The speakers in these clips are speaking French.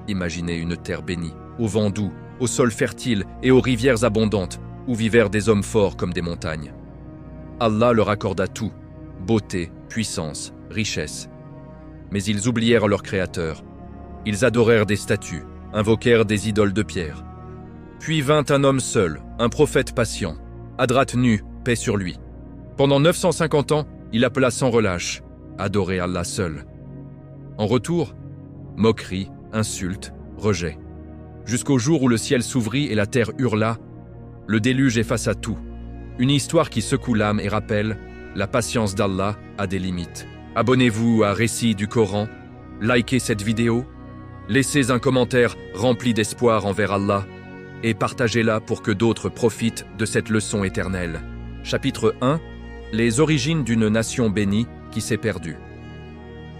Imaginez une terre bénie, au vent doux, au sol fertile et aux rivières abondantes, où vivèrent des hommes forts comme des montagnes. Allah leur accorda tout, beauté, puissance, richesse. Mais ils oublièrent leur Créateur. Ils adorèrent des statues, invoquèrent des idoles de pierre. Puis vint un homme seul, un prophète patient, Hadrat Nu, paix sur lui. Pendant 950 ans, il appela sans relâche, adorer Allah seul. En retour, moquerie, insultes, rejet. Jusqu'au jour où le ciel s'ouvrit et la terre hurla, le déluge effaça tout. Une histoire qui secoue l'âme et rappelle, la patience d'Allah a des limites. Abonnez-vous à Récit du Coran, likez cette vidéo, laissez un commentaire rempli d'espoir envers Allah et partagez-la pour que d'autres profitent de cette leçon éternelle. Chapitre 1. Les origines d'une nation bénie qui s'est perdue.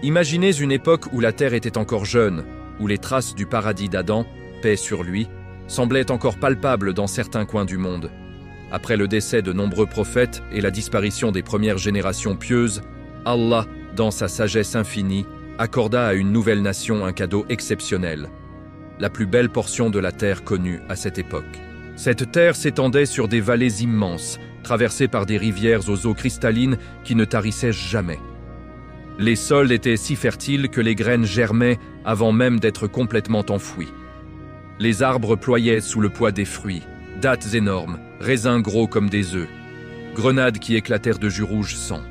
Imaginez une époque où la terre était encore jeune, où les traces du paradis d'Adam, paix sur lui, semblaient encore palpables dans certains coins du monde. Après le décès de nombreux prophètes et la disparition des premières générations pieuses, Allah, dans sa sagesse infinie, accorda à une nouvelle nation un cadeau exceptionnel, la plus belle portion de la terre connue à cette époque. Cette terre s'étendait sur des vallées immenses, traversées par des rivières aux eaux cristallines qui ne tarissaient jamais. Les sols étaient si fertiles que les graines germaient avant même d'être complètement enfouies. Les arbres ployaient sous le poids des fruits, dattes énormes, raisins gros comme des œufs, grenades qui éclatèrent de jus rouge sang.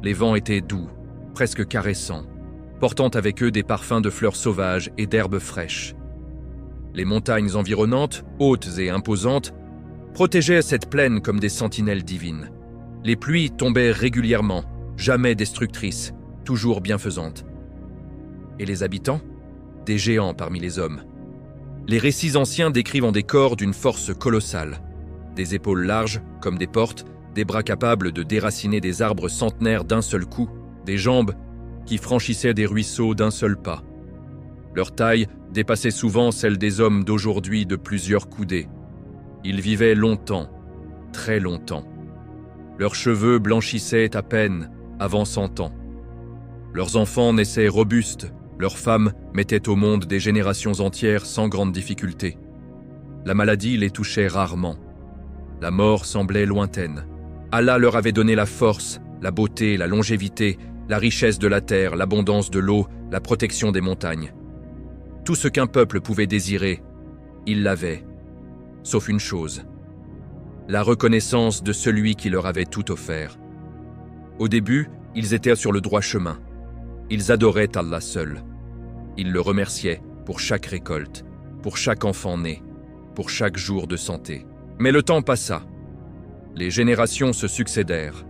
Les vents étaient doux, presque caressants, portant avec eux des parfums de fleurs sauvages et d'herbes fraîches. Les montagnes environnantes, hautes et imposantes, protégeaient cette plaine comme des sentinelles divines. Les pluies tombaient régulièrement, jamais destructrices, toujours bienfaisantes. Et les habitants? Des géants parmi les hommes. Les récits anciens décrivent en décor d'une force colossale. Des épaules larges, comme des portes, des bras capables de déraciner des arbres centenaires d'un seul coup, des jambes qui franchissaient des ruisseaux d'un seul pas. Leur taille dépassait souvent celle des hommes d'aujourd'hui de plusieurs coudées. Ils vivaient longtemps, très longtemps. Leurs cheveux blanchissaient à peine avant 100 ans. Leurs enfants naissaient robustes, leurs femmes mettaient au monde des générations entières sans grande difficulté. La maladie les touchait rarement. La mort semblait lointaine. Allah leur avait donné la force, la beauté, la longévité, la richesse de la terre, l'abondance de l'eau, la protection des montagnes. Tout ce qu'un peuple pouvait désirer, il l'avait, sauf une chose, la reconnaissance de celui qui leur avait tout offert. Au début, ils étaient sur le droit chemin. Ils adoraient Allah seul. Ils le remerciaient pour chaque récolte, pour chaque enfant né, pour chaque jour de santé. Mais le temps passa. Les générations se succédèrent.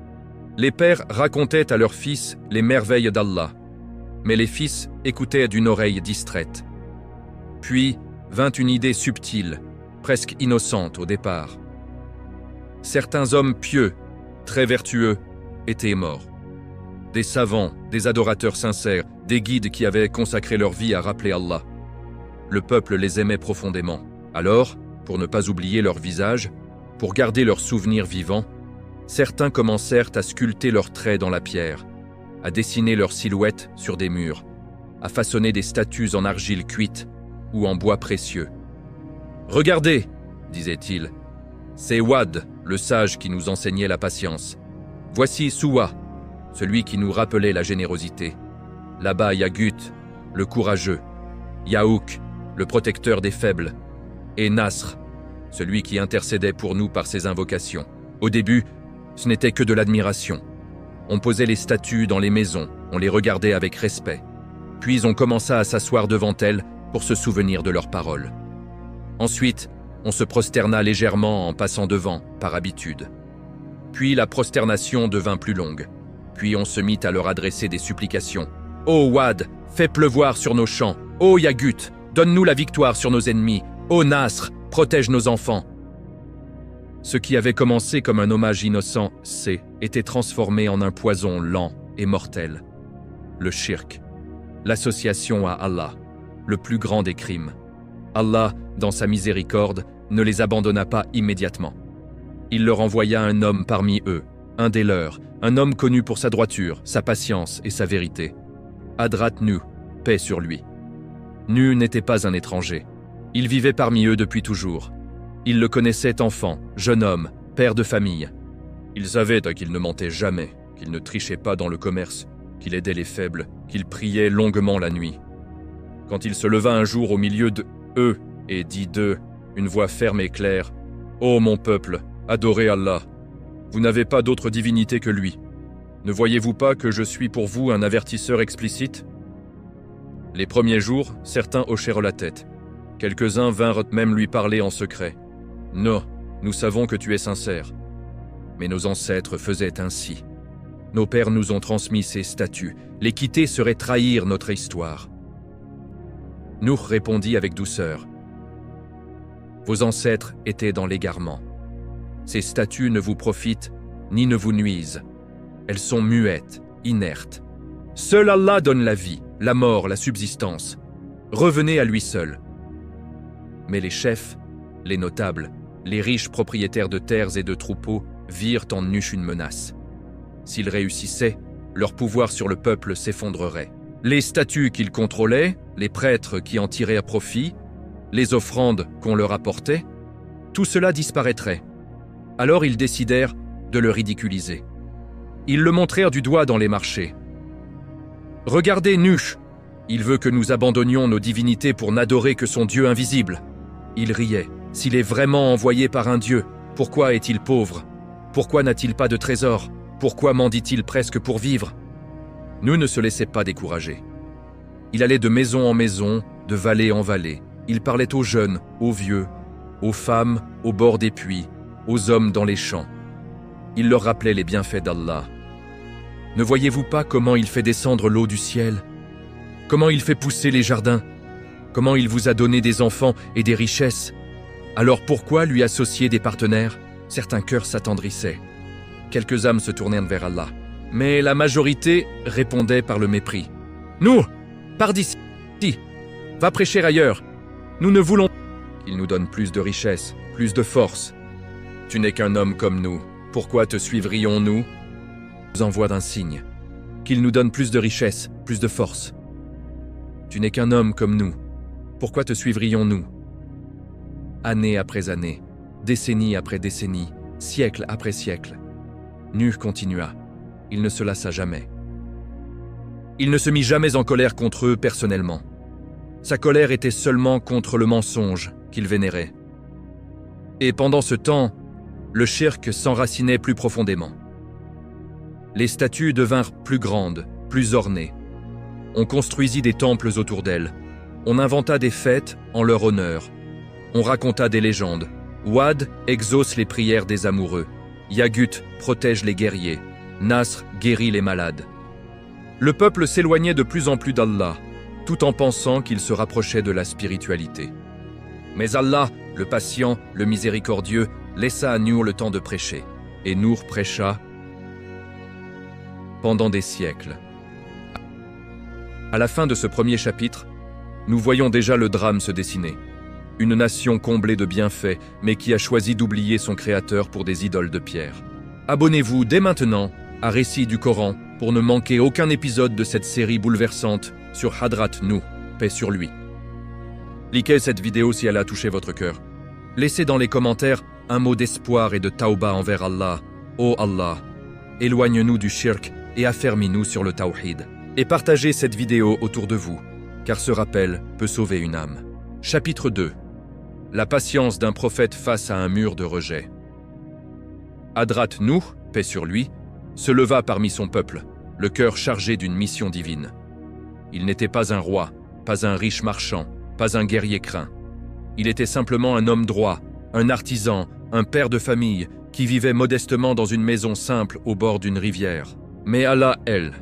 Les pères racontaient à leurs fils les merveilles d'Allah, mais les fils écoutaient d'une oreille distraite. Puis vint une idée subtile, presque innocente au départ. Certains hommes pieux, très vertueux, étaient morts. Des savants, des adorateurs sincères, des guides qui avaient consacré leur vie à rappeler Allah. Le peuple les aimait profondément. Alors, pour ne pas oublier leur visage, pour garder leurs souvenirs vivants, certains commencèrent à sculpter leurs traits dans la pierre, à dessiner leurs silhouettes sur des murs, à façonner des statues en argile cuite ou en bois précieux. « Regardez !» disait-il. « C'est Wad, le sage qui nous enseignait la patience. Voici Suwa, celui qui nous rappelait la générosité. Là-bas, Yagut, le courageux. Yaouk, le protecteur des faibles. Et Nasr, celui qui intercédait pour nous par ses invocations. Au début, ce n'était que de l'admiration. On posait les statues dans les maisons, on les regardait avec respect. Puis on commença à s'asseoir devant elles pour se souvenir de leurs paroles. Ensuite, on se prosterna légèrement en passant devant, par habitude. Puis la prosternation devint plus longue. Puis on se mit à leur adresser des supplications. « Ô Wad, fais pleuvoir sur nos champs. Ô Yagut, donne-nous la victoire sur nos ennemis. Ô Nasr, protège nos enfants. » Ce qui avait commencé comme un hommage innocent, était transformé en un poison lent et mortel. Le shirk, l'association à Allah, le plus grand des crimes. Allah, dans sa miséricorde, ne les abandonna pas immédiatement. Il leur envoya un homme parmi eux, un des leurs, un homme connu pour sa droiture, sa patience et sa vérité. Hadrat Nu, paix sur lui. Nu n'était pas un étranger. Il vivait parmi eux depuis toujours. Ils le connaissaient enfant, jeune homme, père de famille. Ils savaient qu'il ne mentait jamais, qu'il ne trichait pas dans le commerce, qu'il aidait les faibles, qu'il priait longuement la nuit. Quand il se leva un jour au milieu d'eux et dit d'eux, une voix ferme et claire, « Ô mon peuple, adorez Allah. Vous n'avez pas d'autre divinité que lui. Ne voyez-vous pas que je suis pour vous un avertisseur explicite ?» Les premiers jours, certains hochèrent la tête. Quelques-uns vinrent même lui parler en secret. « Non, nous savons que tu es sincère. Mais nos ancêtres faisaient ainsi. Nos pères nous ont transmis ces statuts. Les quitter serait trahir notre histoire. » Nuh répondit avec douceur. « Vos ancêtres étaient dans l'égarement. Ces statues ne vous profitent ni ne vous nuisent. Elles sont muettes, inertes. Seul Allah donne la vie, la mort, la subsistance. Revenez à lui seul. » Mais les chefs, les notables, les riches propriétaires de terres et de troupeaux virent en Nuh une menace. S'ils réussissaient, leur pouvoir sur le peuple s'effondrerait. Les statues qu'ils contrôlaient, les prêtres qui en tiraient à profit, les offrandes qu'on leur apportait, tout cela disparaîtrait. Alors ils décidèrent de le ridiculiser. Ils le montrèrent du doigt dans les marchés. « Regardez Nuh, il veut que nous abandonnions nos divinités pour n'adorer que son Dieu invisible. » Ils riaient. « S'il est vraiment envoyé par un Dieu, pourquoi est-il pauvre? Pourquoi n'a-t-il pas de trésor? Pourquoi mendie-t-il presque pour vivre ?» Nuh ne se laissait pas décourager. Il allait de maison en maison, de vallée en vallée. Il parlait aux jeunes, aux vieux, aux femmes, au bord des puits, aux hommes dans les champs. Il leur rappelait les bienfaits d'Allah. Ne voyez-vous pas comment il fait descendre l'eau du ciel? Comment il fait pousser les jardins? Comment il vous a donné des enfants et des richesses? Alors pourquoi lui associer des partenaires? Certains cœurs s'attendrissaient. Quelques âmes se tournèrent vers Allah. Mais la majorité répondait par le mépris. « Nous, pars d'ici, va prêcher ailleurs. Nous ne voulons pas qu'il nous donne plus de richesses, plus de force. Tu n'es qu'un homme comme nous. Pourquoi te suivrions-nous? Nous envoie d'un signe. Qu'il nous donne plus de richesses, plus de force. Tu n'es qu'un homme comme nous. Pourquoi te suivrions-nous? » Année après année, décennie après décennie, siècle après siècle, Nuh continua. Il ne se lassa jamais. Il ne se mit jamais en colère contre eux personnellement. Sa colère était seulement contre le mensonge qu'il vénérait. Et pendant ce temps, le shirk s'enracinait plus profondément. Les statues devinrent plus grandes, plus ornées. On construisit des temples autour d'elles. On inventa des fêtes en leur honneur. On raconta des légendes. Wad exauce les prières des amoureux. Yagut protège les guerriers. Nasr guérit les malades. Le peuple s'éloignait de plus en plus d'Allah, tout en pensant qu'il se rapprochait de la spiritualité. Mais Allah, le patient, le miséricordieux, laissa à Nuh le temps de prêcher. Et Nuh prêcha pendant des siècles. À la fin de ce premier chapitre, nous voyons déjà le drame se dessiner. Une nation comblée de bienfaits, mais qui a choisi d'oublier son créateur pour des idoles de pierre. Abonnez-vous dès maintenant à Récits du Coran pour ne manquer aucun épisode de cette série bouleversante sur Hadrat Nuh, paix sur lui. Likez cette vidéo si elle a touché votre cœur. Laissez dans les commentaires un mot d'espoir et de tauba envers Allah. Ô Allah, éloigne-nous du shirk et affermis-nous sur le tawhid. Et partagez cette vidéo autour de vous, car ce rappel peut sauver une âme. Chapitre 2. La patience d'un prophète face à un mur de rejet. Hadrat Nuh, paix sur lui, se leva parmi son peuple, le cœur chargé d'une mission divine. Il n'était pas un roi, pas un riche marchand, pas un guerrier craint. Il était simplement un homme droit, un artisan, un père de famille qui vivait modestement dans une maison simple au bord d'une rivière. Mais Allah, elle,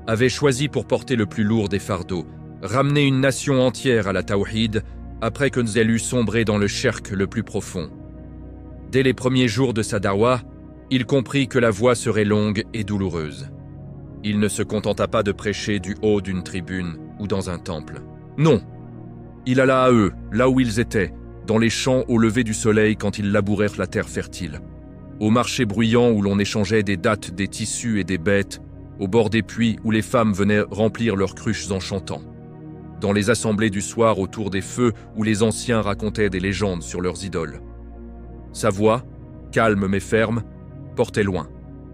avait choisi pour porter le plus lourd des fardeaux, ramener une nation entière à la tawhid après que nous ayons sombré dans le shirk le plus profond. Dès les premiers jours de sa dawa, il comprit que la voie serait longue et douloureuse. Il ne se contenta pas de prêcher du haut d'une tribune ou dans un temple. Non, il alla à eux, là où ils étaient, dans les champs au lever du soleil quand ils labourèrent la terre fertile, au marché bruyant où l'on échangeait des dattes, des tissus et des bêtes, au bord des puits où les femmes venaient remplir leurs cruches en chantant, dans les assemblées du soir autour des feux où les anciens racontaient des légendes sur leurs idoles. Sa voix, calme mais ferme, portait loin.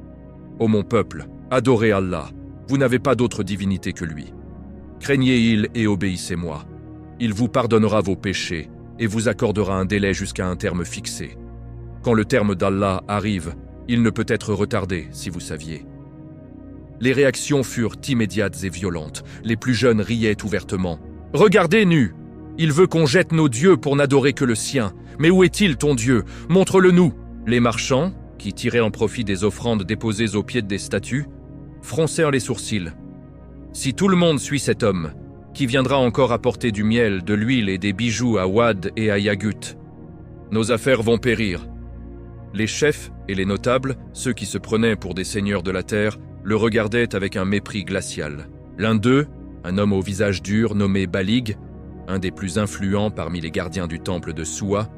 « Ô mon peuple, adorez Allah, vous n'avez pas d'autre divinité que lui. Craignez-il et obéissez-moi. Il vous pardonnera vos péchés et vous accordera un délai jusqu'à un terme fixé. Quand le terme d'Allah arrive, il ne peut être retardé, si vous saviez. » Les réactions furent immédiates et violentes. Les plus jeunes riaient ouvertement. « Regardez, nu! Il veut qu'on jette nos dieux pour n'adorer que le sien. Mais où est-il, ton Dieu? Montre-le-nous » Les marchands, qui tiraient en profit des offrandes déposées au pied des statues, froncèrent les sourcils. « Si tout le monde suit cet homme, qui viendra encore apporter du miel, de l'huile et des bijoux à Wad et à Yagut, nos affaires vont périr. » Les chefs et les notables, ceux qui se prenaient pour des seigneurs de la terre, le regardaient avec un mépris glacial. L'un d'eux, un homme au visage dur nommé Balig, un des plus influents parmi les gardiens du temple de Soua,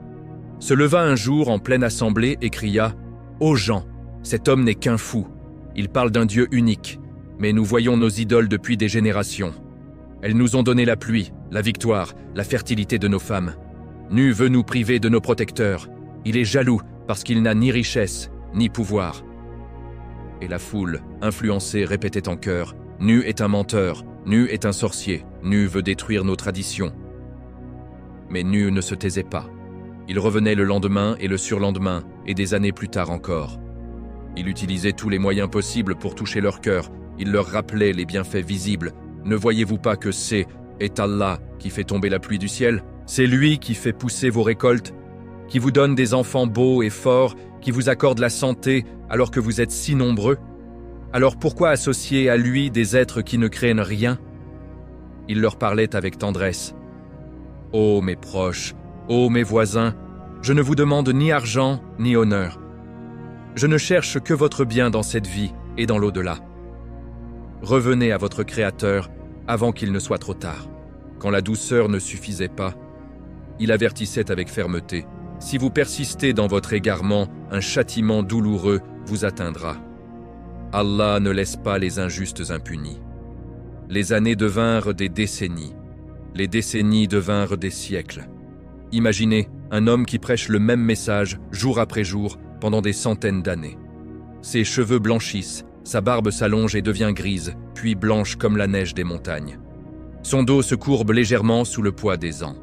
se leva un jour en pleine assemblée et cria « Ô gens, cet homme n'est qu'un fou. Il parle d'un Dieu unique, mais nous voyons nos idoles depuis des générations. Elles nous ont donné la pluie, la victoire, la fertilité de nos femmes. Nu veut nous priver de nos protecteurs. Il est jaloux parce qu'il n'a ni richesse, ni pouvoir. » Et la foule, influencée, répétait en chœur « Nu est un menteur, Nu est un sorcier, Nu veut détruire nos traditions. » Mais Nu ne se taisait pas. Il revenait le lendemain et le surlendemain, et des années plus tard encore. Il utilisait tous les moyens possibles pour toucher leur cœur. Il leur rappelait les bienfaits visibles. « Ne voyez-vous pas que c'est Allah qui fait tomber la pluie du ciel? C'est lui qui fait pousser vos récoltes, qui vous donne des enfants beaux et forts, qui vous accorde la santé alors que vous êtes si nombreux? Alors pourquoi associer à lui des êtres qui ne craignent rien ?» Il leur parlait avec tendresse. « Ô mes proches, ô mes voisins, je ne vous demande ni argent ni honneur. Je ne cherche que votre bien dans cette vie et dans l'au-delà. Revenez à votre Créateur avant qu'il ne soit trop tard. » Quand la douceur ne suffisait pas, il avertissait avec fermeté. « Si vous persistez dans votre égarement, un châtiment douloureux vous atteindra. Allah ne laisse pas les injustes impunis. » Les années devinrent des décennies. Les décennies devinrent des siècles. Imaginez un homme qui prêche le même message jour après jour pendant des centaines d'années. Ses cheveux blanchissent, sa barbe s'allonge et devient grise, puis blanche comme la neige des montagnes. Son dos se courbe légèrement sous le poids des ans.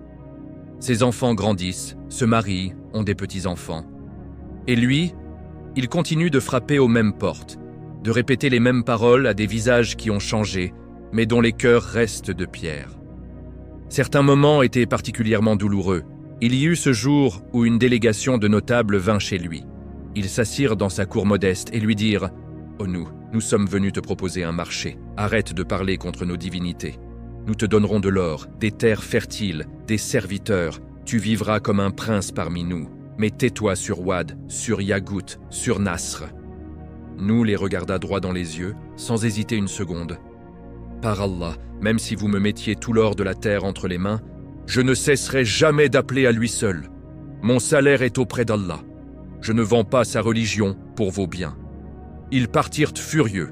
Ses enfants grandissent, se marient, ont des petits-enfants. Et lui, il continue de frapper aux mêmes portes, de répéter les mêmes paroles à des visages qui ont changé, mais dont les cœurs restent de pierre. Certains moments étaient particulièrement douloureux. Il y eut ce jour où une délégation de notables vint chez lui. Ils s'assirent dans sa cour modeste et lui dirent « Oh nous sommes venus te proposer un marché. Arrête de parler contre nos divinités. Nous te donnerons de l'or, des terres fertiles, des serviteurs. Tu vivras comme un prince parmi nous. Mais tais-toi sur Wad, sur Yagut, sur Nasr. » Nous les regarda droit dans les yeux, sans hésiter une seconde. « Par Allah, même si vous me mettiez tout l'or de la terre entre les mains, je ne cesserai jamais d'appeler à lui seul. Mon salaire est auprès d'Allah. Je ne vends pas sa religion pour vos biens. » Ils partirent furieux,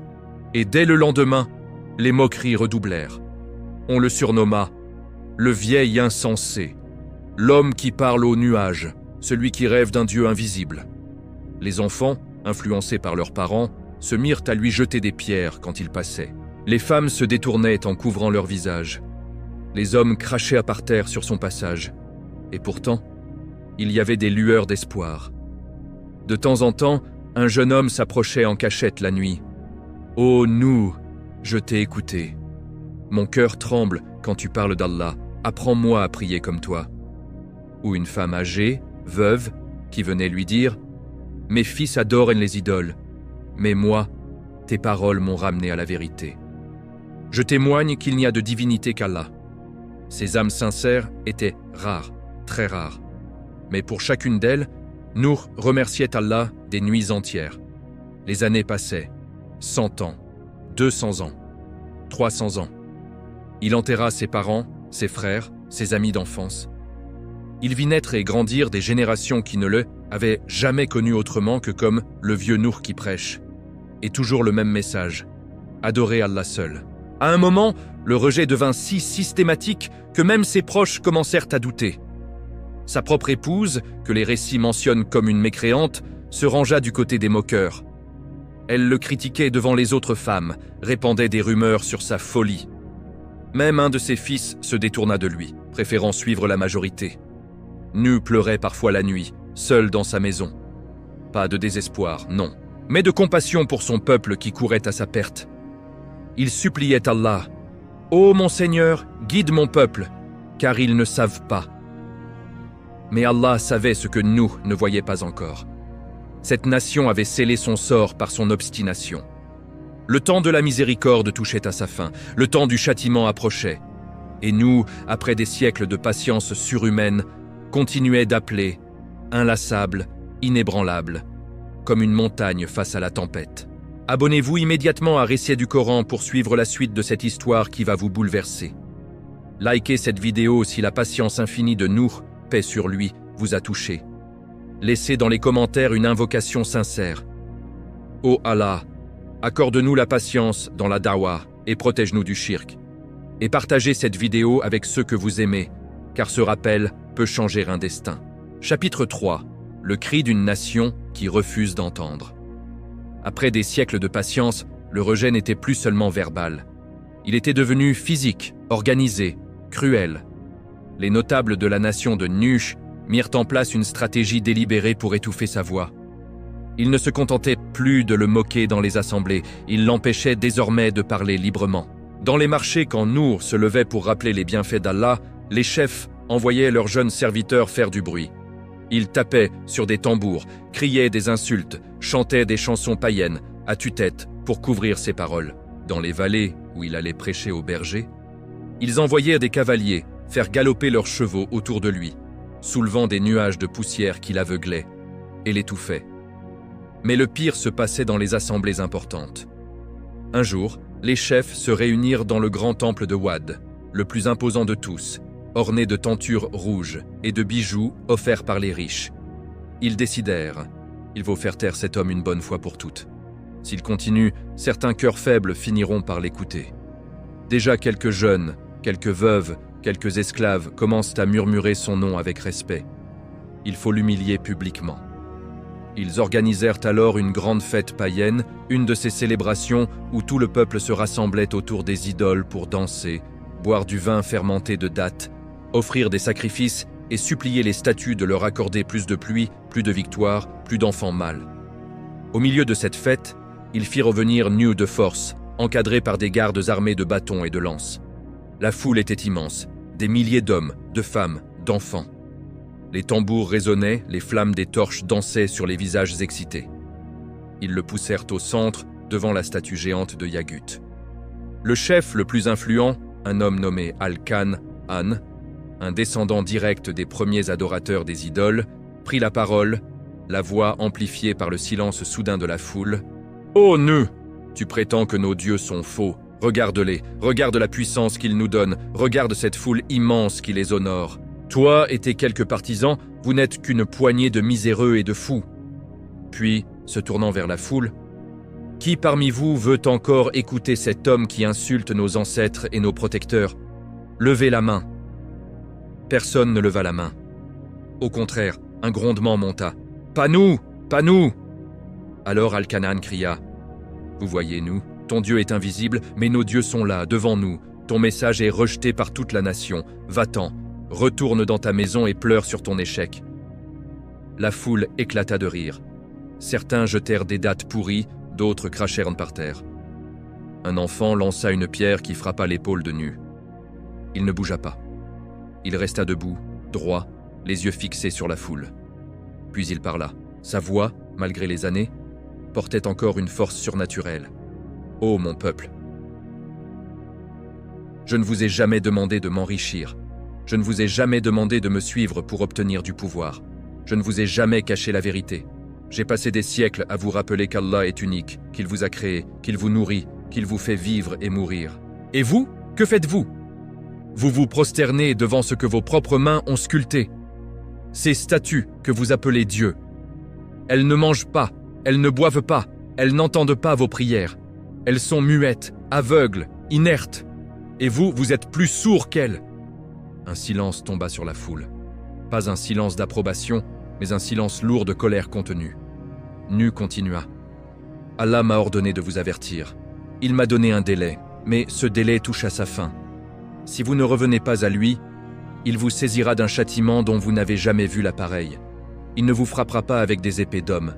et dès le lendemain, les moqueries redoublèrent. On le surnomma « le vieil insensé », l'homme qui parle aux nuages, celui qui rêve d'un Dieu invisible. Les enfants, influencés par leurs parents, se mirent à lui jeter des pierres quand il passait. Les femmes se détournaient en couvrant leur visage. Les hommes crachaient par terre sur son passage. Et pourtant, il y avait des lueurs d'espoir. De temps en temps, un jeune homme s'approchait en cachette la nuit. « Oh nous, je t'ai écouté. Mon cœur tremble quand tu parles d'Allah. Apprends-moi à prier comme toi. » Ou une femme âgée, veuve, qui venait lui dire « Mes fils adorent les idoles, mais moi, tes paroles m'ont ramené à la vérité. Je témoigne qu'il n'y a de divinité qu'Allah. » Ces âmes sincères étaient rares, très rares. Mais pour chacune d'elles, Nour remerciait Allah des nuits entières. Les années passaient, 100 ans, 200 ans, 300 ans. Il enterra ses parents, ses frères, ses amis d'enfance. Il vit naître et grandir des générations qui ne le avaient jamais connu autrement que comme le vieux Nour qui prêche. Et toujours le même message, adorer Allah seul. À un moment, le rejet devint si systématique que même ses proches commencèrent à douter. Sa propre épouse, que les récits mentionnent comme une mécréante, se rangea du côté des moqueurs. Elle le critiquait devant les autres femmes, répandait des rumeurs sur sa folie. Même un de ses fils se détourna de lui, préférant suivre la majorité. Nu pleurait parfois la nuit, seul dans sa maison. Pas de désespoir, non, mais de compassion pour son peuple qui courait à sa perte. Il suppliait Allah « Ô mon Seigneur, guide mon peuple, car ils ne savent pas. » Mais Allah savait ce que nous ne voyions pas encore. Cette nation avait scellé son sort par son obstination. Le temps de la miséricorde touchait à sa fin, le temps du châtiment approchait. Et nous, après des siècles de patience surhumaine, continuions d'appeler, inlassables, inébranlables, comme une montagne face à la tempête. Abonnez-vous immédiatement à Récits du Coran pour suivre la suite de cette histoire qui va vous bouleverser. Likez cette vidéo si la patience infinie de Nour, paix sur lui, vous a touché. Laissez dans les commentaires une invocation sincère. Ô Allah, accorde-nous la patience dans la da'wah et protège-nous du shirk. Et partagez cette vidéo avec ceux que vous aimez, car ce rappel peut changer un destin. Chapitre 3. Le cri d'une nation qui refuse d'entendre. Après des siècles de patience, le rejet n'était plus seulement verbal. Il était devenu physique, organisé, cruel. Les notables de la nation de Nuh mirent en place une stratégie délibérée pour étouffer sa voix. Ils ne se contentaient plus de le moquer dans les assemblées, ils l'empêchaient désormais de parler librement. Dans les marchés, quand Nour se levait pour rappeler les bienfaits d'Allah, les chefs envoyaient leurs jeunes serviteurs faire du bruit. Ils tapaient sur des tambours, criaient des insultes, chantaient des chansons païennes, à tue-tête, pour couvrir ses paroles. Dans les vallées où il allait prêcher aux bergers, ils envoyèrent des cavaliers faire galoper leurs chevaux autour de lui, soulevant des nuages de poussière qui l'aveuglaient et l'étouffaient. Mais le pire se passait dans les assemblées importantes. Un jour, les chefs se réunirent dans le grand temple de Wad, le plus imposant de tous, orné de tentures rouges et de bijoux offerts par les riches. Ils décidèrent, il faut faire taire cet homme une bonne fois pour toutes. S'il continue, certains cœurs faibles finiront par l'écouter. Déjà quelques jeunes, quelques veuves, quelques esclaves commencent à murmurer son nom avec respect. Il faut l'humilier publiquement. Ils organisèrent alors une grande fête païenne, une de ces célébrations où tout le peuple se rassemblait autour des idoles pour danser, boire du vin fermenté de dattes, offrir des sacrifices et supplier les statues de leur accorder plus de pluie, plus de victoire, plus d'enfants mâles. Au milieu de cette fête, ils firent revenir Nuh de force, encadrés par des gardes armés de bâtons et de lances. La foule était immense, des milliers d'hommes, de femmes, d'enfants. Les tambours résonnaient, les flammes des torches dansaient sur les visages excités. Ils le poussèrent au centre, devant la statue géante de Yagut. Le chef le plus influent, un homme nommé Al-Khan, An, un descendant direct des premiers adorateurs des idoles, prit la parole, la voix amplifiée par le silence soudain de la foule. « Ô Nuh, tu prétends que nos dieux sont faux. Regarde-les, regarde la puissance qu'ils nous donnent, regarde cette foule immense qui les honore. Toi et tes quelques partisans, vous n'êtes qu'une poignée de miséreux et de fous. » Puis, se tournant vers la foule, « Qui parmi vous veut encore écouter cet homme qui insulte nos ancêtres et nos protecteurs? Levez la main. » Personne ne leva la main. Au contraire, un grondement monta. « Pas nous! Pas nous !» Alors Al-Kanan cria. « Vous voyez, nous, ton Dieu est invisible, mais nos dieux sont là, devant nous. Ton message est rejeté par toute la nation. Va-t'en, retourne dans ta maison et pleure sur ton échec. » La foule éclata de rire. Certains jetèrent des dattes pourries, d'autres crachèrent par terre. Un enfant lança une pierre qui frappa l'épaule de Nuh. Il ne bougea pas. Il resta debout, droit, les yeux fixés sur la foule. Puis il parla. Sa voix, malgré les années, portait encore une force surnaturelle. « Ô mon peuple, je ne vous ai jamais demandé de m'enrichir. Je ne vous ai jamais demandé de me suivre pour obtenir du pouvoir. Je ne vous ai jamais caché la vérité. J'ai passé des siècles à vous rappeler qu'Allah est unique, qu'il vous a créé, qu'il vous nourrit, qu'il vous fait vivre et mourir. Et vous, que faites-vous? Vous vous prosternez devant ce que vos propres mains ont sculpté. Ces statues que vous appelez Dieu. Elles ne mangent pas, elles ne boivent pas, elles n'entendent pas vos prières. Elles sont muettes, aveugles, inerte. Et vous, vous êtes plus sourd qu'elle. » Un silence tomba sur la foule. Pas un silence d'approbation, mais un silence lourd de colère contenue. Nu continua. « Allah m'a ordonné de vous avertir. Il m'a donné un délai, mais ce délai touche à sa fin. Si vous ne revenez pas à lui, il vous saisira d'un châtiment dont vous n'avez jamais vu l'appareil. Il ne vous frappera pas avec des épées d'hommes.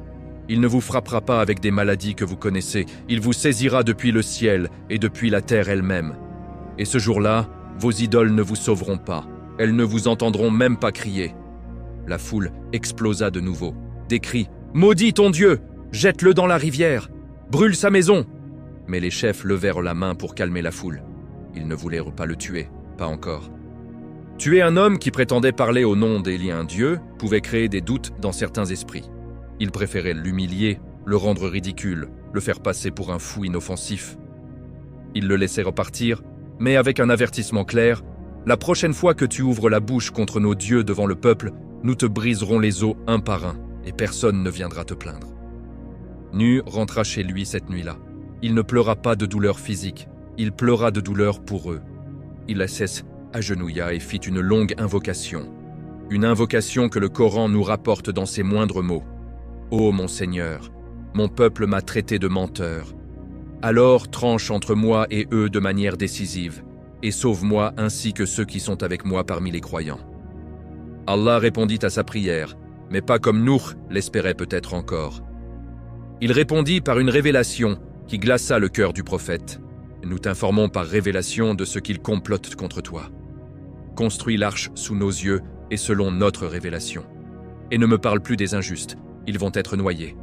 Il ne vous frappera pas avec des maladies que vous connaissez. Il vous saisira depuis le ciel et depuis la terre elle-même. Et ce jour-là, vos idoles ne vous sauveront pas. Elles ne vous entendront même pas crier. » La foule explosa de nouveau. Des cris « Maudis ton Dieu! Jette-le dans la rivière! Brûle sa maison !» Mais les chefs levèrent la main pour calmer la foule. Ils ne voulaient pas le tuer, pas encore. Tuer un homme qui prétendait parler au nom des liens Dieu pouvait créer des doutes dans certains esprits. Ils préféraient l'humilier, le rendre ridicule, le faire passer pour un fou inoffensif. Ils le laissaient repartir, mais avec un avertissement clair: « La prochaine fois que tu ouvres la bouche contre nos dieux devant le peuple, nous te briserons les os un par un, et personne ne viendra te plaindre. » Nu rentra chez lui cette nuit-là. Il ne pleura pas de douleur physique, il pleura de douleur pour eux. Il agenouilla et fit une longue invocation. Une invocation que le Coran nous rapporte dans ses moindres mots. « Ô mon Seigneur, mon peuple m'a traité de menteur. Alors tranche entre moi et eux de manière décisive, et sauve-moi ainsi que ceux qui sont avec moi parmi les croyants. » Allah répondit à sa prière, mais pas comme Nuh l'espérait peut-être encore. Il répondit par une révélation qui glaça le cœur du prophète. « Nous t'informons par révélation de ce qu'ils complotent contre toi. Construis l'arche sous nos yeux et selon notre révélation. Et ne me parle plus des injustes, ils vont être noyés. »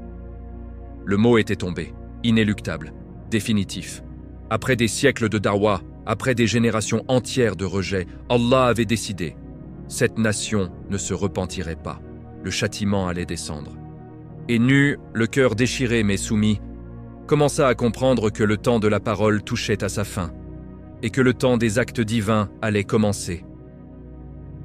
Le mot était tombé, inéluctable, définitif. Après des siècles de darwa, après des générations entières de rejet, Allah avait décidé. Cette nation ne se repentirait pas. Le châtiment allait descendre. Et Nu, le cœur déchiré mais soumis, commença à comprendre que le temps de la parole touchait à sa fin et que le temps des actes divins allait commencer.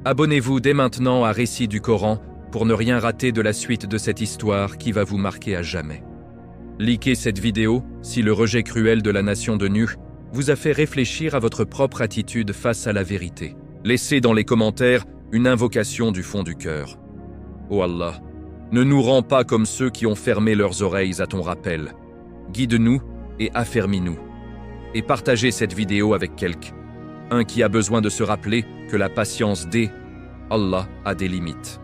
Abonnez-vous dès maintenant à Récits du Coran pour ne rien rater de la suite de cette histoire qui va vous marquer à jamais. Likez cette vidéo si le rejet cruel de la nation de Nu vous a fait réfléchir à votre propre attitude face à la vérité. Laissez dans les commentaires une invocation du fond du cœur. Ô Allah, ne nous rends pas comme ceux qui ont fermé leurs oreilles à ton rappel. Guide-nous et affermis-nous. Et partagez cette vidéo avec quelqu'un qui a besoin de se rappeler que la patience d'Allah a des limites.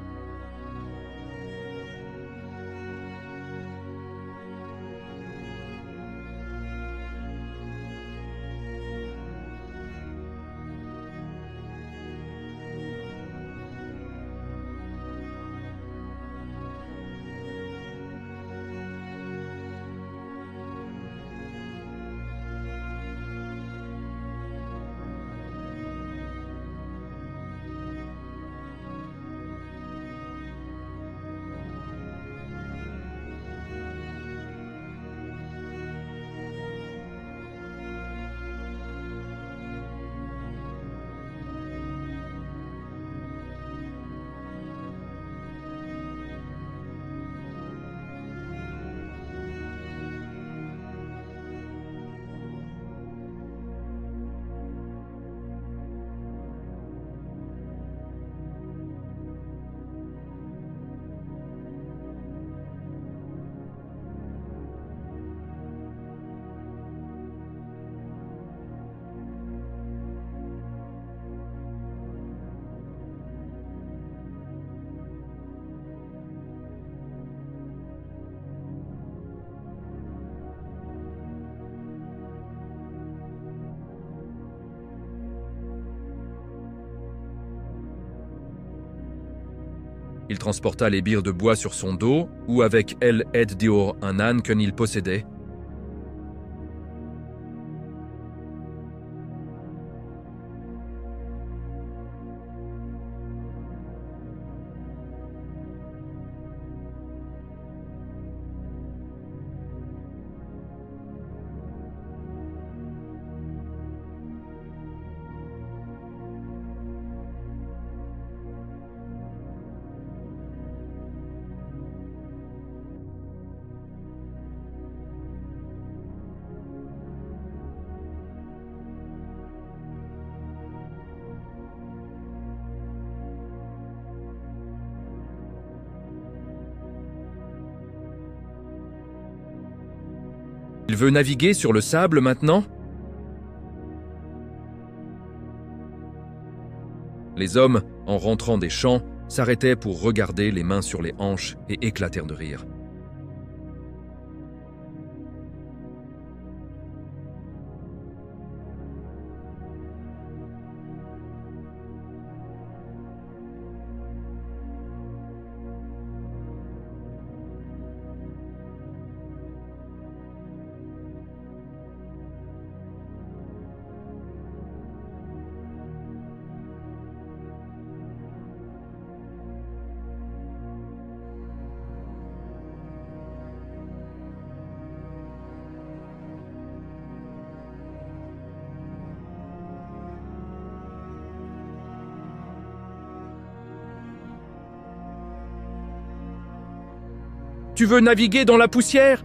Il transporta les birs de bois sur son dos, ou avec elle aide Dior, un âne qu'il possédait. Il veut naviguer sur le sable maintenant? Les hommes, en rentrant des champs, s'arrêtaient pour regarder les mains sur les hanches et éclatèrent de rire. Tu veux naviguer dans la poussière?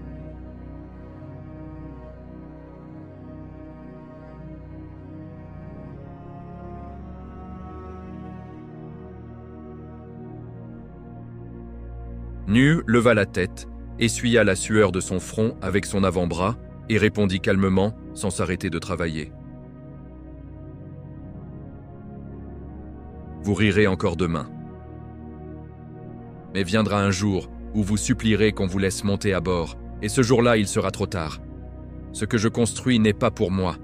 Nu leva la tête, essuya la sueur de son front avec son avant-bras et répondit calmement, sans s'arrêter de travailler. Vous rirez encore demain. Mais viendra un jour où vous supplierez qu'on vous laisse monter à bord, et ce jour-là, il sera trop tard. Ce que je construis n'est pas pour moi.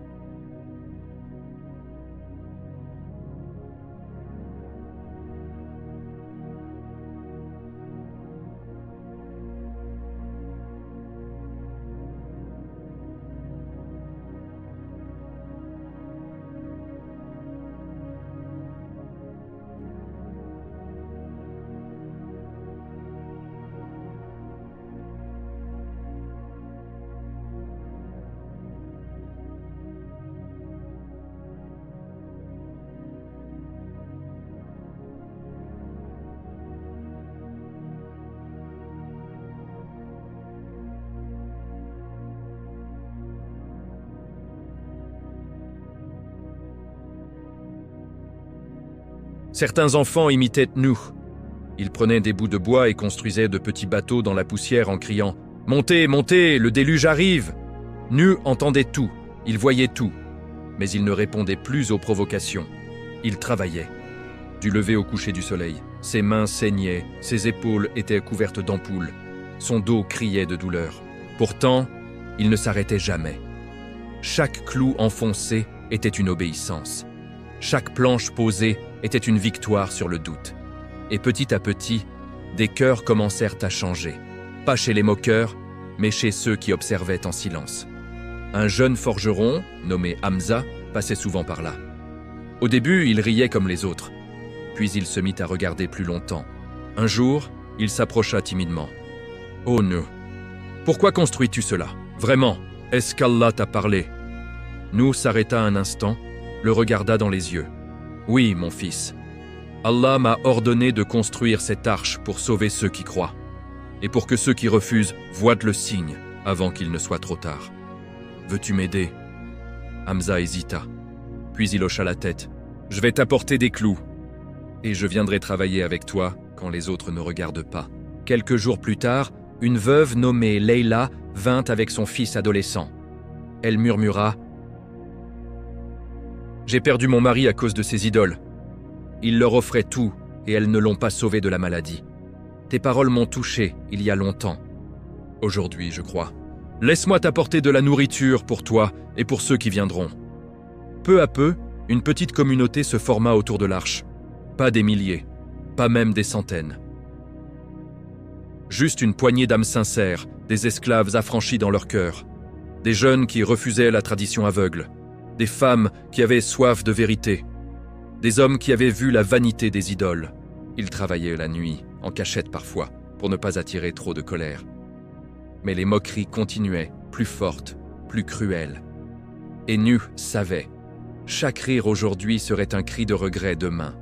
Certains enfants imitaient nous. Ils prenaient des bouts de bois et construisaient de petits bateaux dans la poussière en criant « Montez, montez, le déluge arrive !» Nu entendait tout, il voyait tout, mais il ne répondait plus aux provocations. Il travaillait. Du lever au coucher du soleil, ses mains saignaient, ses épaules étaient couvertes d'ampoules, son dos criait de douleur. Pourtant, il ne s'arrêtait jamais. Chaque clou enfoncé était une obéissance. Chaque planche posée était une victoire sur le doute. Et petit à petit, des cœurs commencèrent à changer. Pas chez les moqueurs, mais chez ceux qui observaient en silence. Un jeune forgeron, nommé Hamza, passait souvent par là. Au début, il riait comme les autres. Puis il se mit à regarder plus longtemps. Un jour, il s'approcha timidement. « Oh non, pourquoi construis-tu cela? Vraiment, est-ce qu'Allah t'a parlé ?» Nou s'arrêta un instant, le regarda dans les yeux. « Oui, mon fils. Allah m'a ordonné de construire cette arche pour sauver ceux qui croient, et pour que ceux qui refusent voient le signe avant qu'il ne soit trop tard. Veux-tu m'aider » Hamza hésita, puis il hocha la tête. « Je vais t'apporter des clous, et je viendrai travailler avec toi quand les autres ne regardent pas. » Quelques jours plus tard, une veuve nommée Leila vint avec son fils adolescent. Elle murmura « J'ai perdu mon mari à cause de ses idoles. Il leur offrait tout et elles ne l'ont pas sauvé de la maladie. Tes paroles m'ont touché il y a longtemps. Aujourd'hui, je crois. Laisse-moi t'apporter de la nourriture pour toi et pour ceux qui viendront. » Peu à peu, une petite communauté se forma autour de l'arche. Pas des milliers, pas même des centaines. Juste une poignée d'âmes sincères, des esclaves affranchis dans leur cœur, des jeunes qui refusaient la tradition aveugle, des femmes qui avaient soif de vérité, des hommes qui avaient vu la vanité des idoles. Ils travaillaient la nuit, en cachette parfois, pour ne pas attirer trop de colère. Mais les moqueries continuaient, plus fortes, plus cruelles. Et Nu savait, chaque rire aujourd'hui serait un cri de regret demain.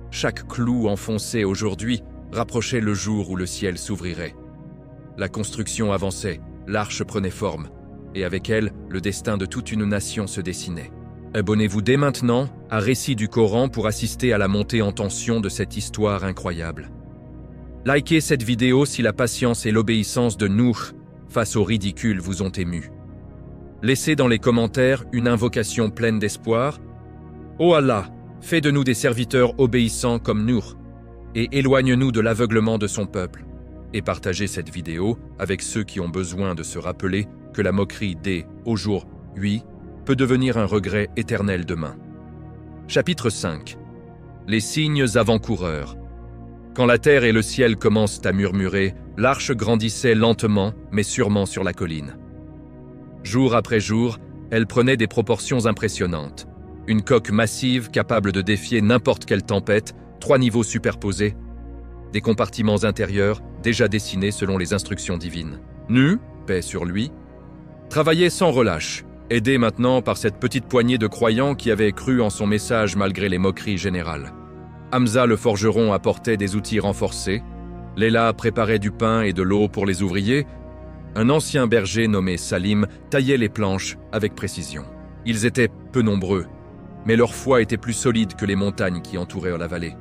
Chaque clou enfoncé aujourd'hui rapprochait le jour où le ciel s'ouvrirait. La construction avançait, l'arche prenait forme, et avec elle, le destin de toute une nation se dessinait. Abonnez-vous dès maintenant à Récits du Coran pour assister à la montée en tension de cette histoire incroyable. Likez cette vidéo si la patience et l'obéissance de Nuh face au ridicule vous ont ému. Laissez dans les commentaires une invocation pleine d'espoir. Ô Allah, fais de nous des serviteurs obéissants comme Nour, et éloigne-nous de l'aveuglement de son peuple. Et partagez cette vidéo avec ceux qui ont besoin de se rappeler que la moquerie aujourd'hui peut devenir un regret éternel demain. Chapitre 5. Les signes avant-coureurs. Quand la terre et le ciel commencent à murmurer, l'arche grandissait lentement mais sûrement sur la colline. Jour après jour, elle prenait des proportions impressionnantes. Une coque massive capable de défier n'importe quelle tempête, 3 niveaux superposés, des compartiments intérieurs déjà dessinés selon les instructions divines. Nu, paix sur lui, travaillait sans relâche, aidé maintenant par cette petite poignée de croyants qui avaient cru en son message malgré les moqueries générales. Hamza le forgeron apportait des outils renforcés, Léla préparait du pain et de l'eau pour les ouvriers, un ancien berger nommé Salim taillait les planches avec précision. Ils étaient peu nombreux, mais leur foi était plus solide que les montagnes qui entouraient la vallée.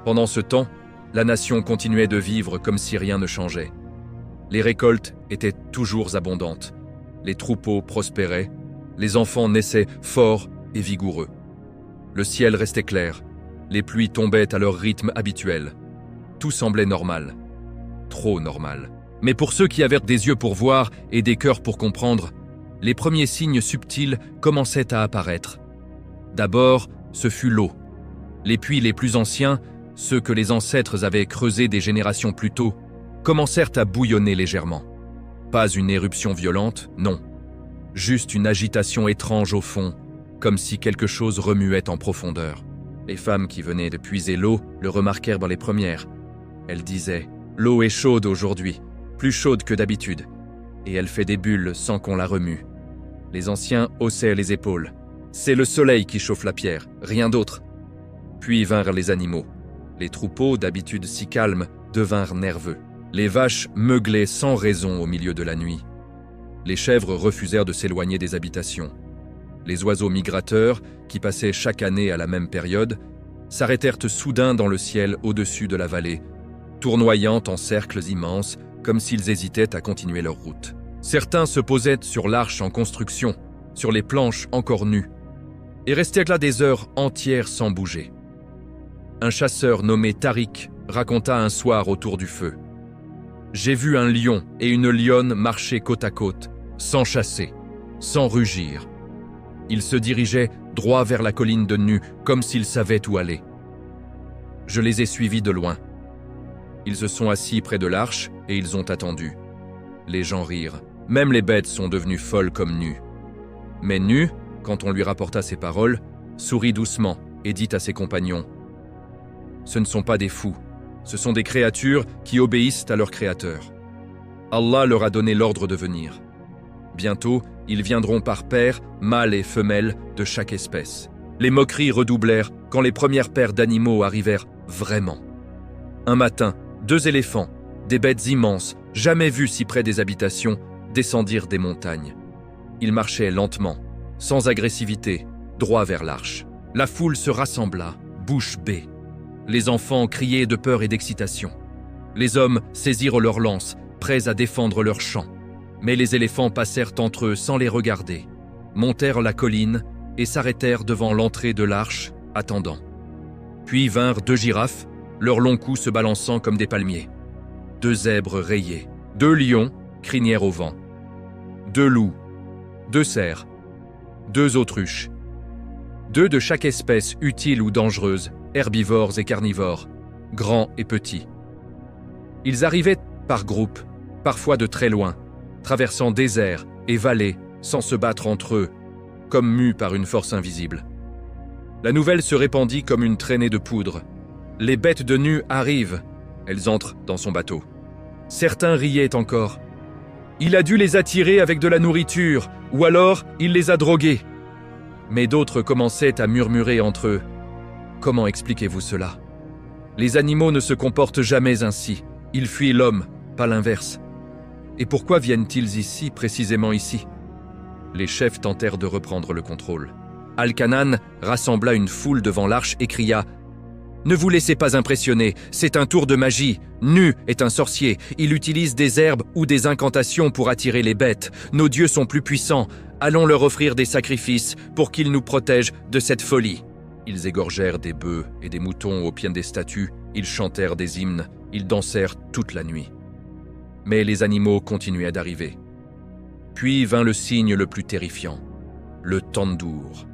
Pendant ce temps, la nation continuait de vivre comme si rien ne changeait. Les récoltes étaient toujours abondantes, les troupeaux prospéraient, les enfants naissaient forts et vigoureux. Le ciel restait clair, les pluies tombaient à leur rythme habituel. Tout semblait normal, trop normal. Mais pour ceux qui avaient des yeux pour voir et des cœurs pour comprendre, les premiers signes subtils commençaient à apparaître. D'abord, ce fut l'eau. Les puits les plus anciens, ceux que les ancêtres avaient creusés des générations plus tôt, commencèrent à bouillonner légèrement. Pas une éruption violente, non. Juste une agitation étrange au fond, comme si quelque chose remuait en profondeur. Les femmes qui venaient de puiser l'eau le remarquèrent dans les premières. Elles disaient « L'eau est chaude aujourd'hui, plus chaude que d'habitude, et elle fait des bulles sans qu'on la remue. » Les anciens haussèrent les épaules. « C'est le soleil qui chauffe la pierre, rien d'autre. » Puis vinrent les animaux. Les troupeaux, d'habitude si calmes, devinrent nerveux. Les vaches meuglaient sans raison au milieu de la nuit. Les chèvres refusèrent de s'éloigner des habitations. Les oiseaux migrateurs, qui passaient chaque année à la même période, s'arrêtèrent soudain dans le ciel au-dessus de la vallée, tournoyant en cercles immenses, comme s'ils hésitaient à continuer leur route. Certains se posaient sur l'arche en construction, sur les planches encore nues, et restèrent là des heures entières sans bouger. Un chasseur nommé Tariq raconta un soir autour du feu. « J'ai vu un lion et une lionne marcher côte à côte, sans chasser, sans rugir. Ils se dirigeaient droit vers la colline de Nu, comme s'ils savaient où aller. Je les ai suivis de loin. Ils se sont assis près de l'arche et ils ont attendu. Les gens rirent. Même les bêtes sont devenues folles comme Nu. Mais Nu, quand on lui rapporta ces paroles, sourit doucement et dit à ses compagnons « Ce ne sont pas des fous, ce sont des créatures qui obéissent à leur Créateur. Allah leur a donné l'ordre de venir. Bientôt, ils viendront par paires, mâles et femelles, de chaque espèce. » Les moqueries redoublèrent quand les premières paires d'animaux arrivèrent vraiment. Un matin, 2 éléphants, des bêtes immenses, jamais vues si près des habitations, descendirent des montagnes. Ils marchaient lentement, sans agressivité, droit vers l'arche. La foule se rassembla, bouche bée. Les enfants criaient de peur et d'excitation. Les hommes saisirent leurs lances, prêts à défendre leurs champs. Mais les éléphants passèrent entre eux sans les regarder, montèrent la colline et s'arrêtèrent devant l'entrée de l'arche, attendant. Puis vinrent 2 girafes, leurs longs cous se balançant comme des palmiers. 2 zèbres rayés, 2 lions, crinières au vent. 2 loups, 2 cerfs, 2 autruches. 2 de chaque espèce utile ou dangereuse, herbivores et carnivores, grands et petits. Ils arrivaient par groupes, parfois de très loin, traversant déserts et vallées sans se battre entre eux, comme mus par une force invisible. La nouvelle se répandit comme une traînée de poudre. Les bêtes de Nu arrivent. Elles entrent dans son bateau. Certains riaient encore. Il a dû les attirer avec de la nourriture, ou alors il les a drogués. Mais d'autres commençaient à murmurer entre eux. Comment expliquez-vous cela? Les animaux ne se comportent jamais ainsi. Ils fuient l'homme, pas l'inverse. Et pourquoi viennent-ils ici, précisément ici? Les chefs tentèrent de reprendre le contrôle. Al-Kanan rassembla une foule devant l'arche et cria « Ne vous laissez pas impressionner, c'est un tour de magie. Nu est un sorcier, il utilise des herbes ou des incantations pour attirer les bêtes. Nos dieux sont plus puissants, allons leur offrir des sacrifices pour qu'ils nous protègent de cette folie. » Ils égorgèrent des bœufs et des moutons au pied des statues, ils chantèrent des hymnes, ils dansèrent toute la nuit. Mais les animaux continuaient d'arriver. Puis vint le signe le plus terrifiant, le tandour.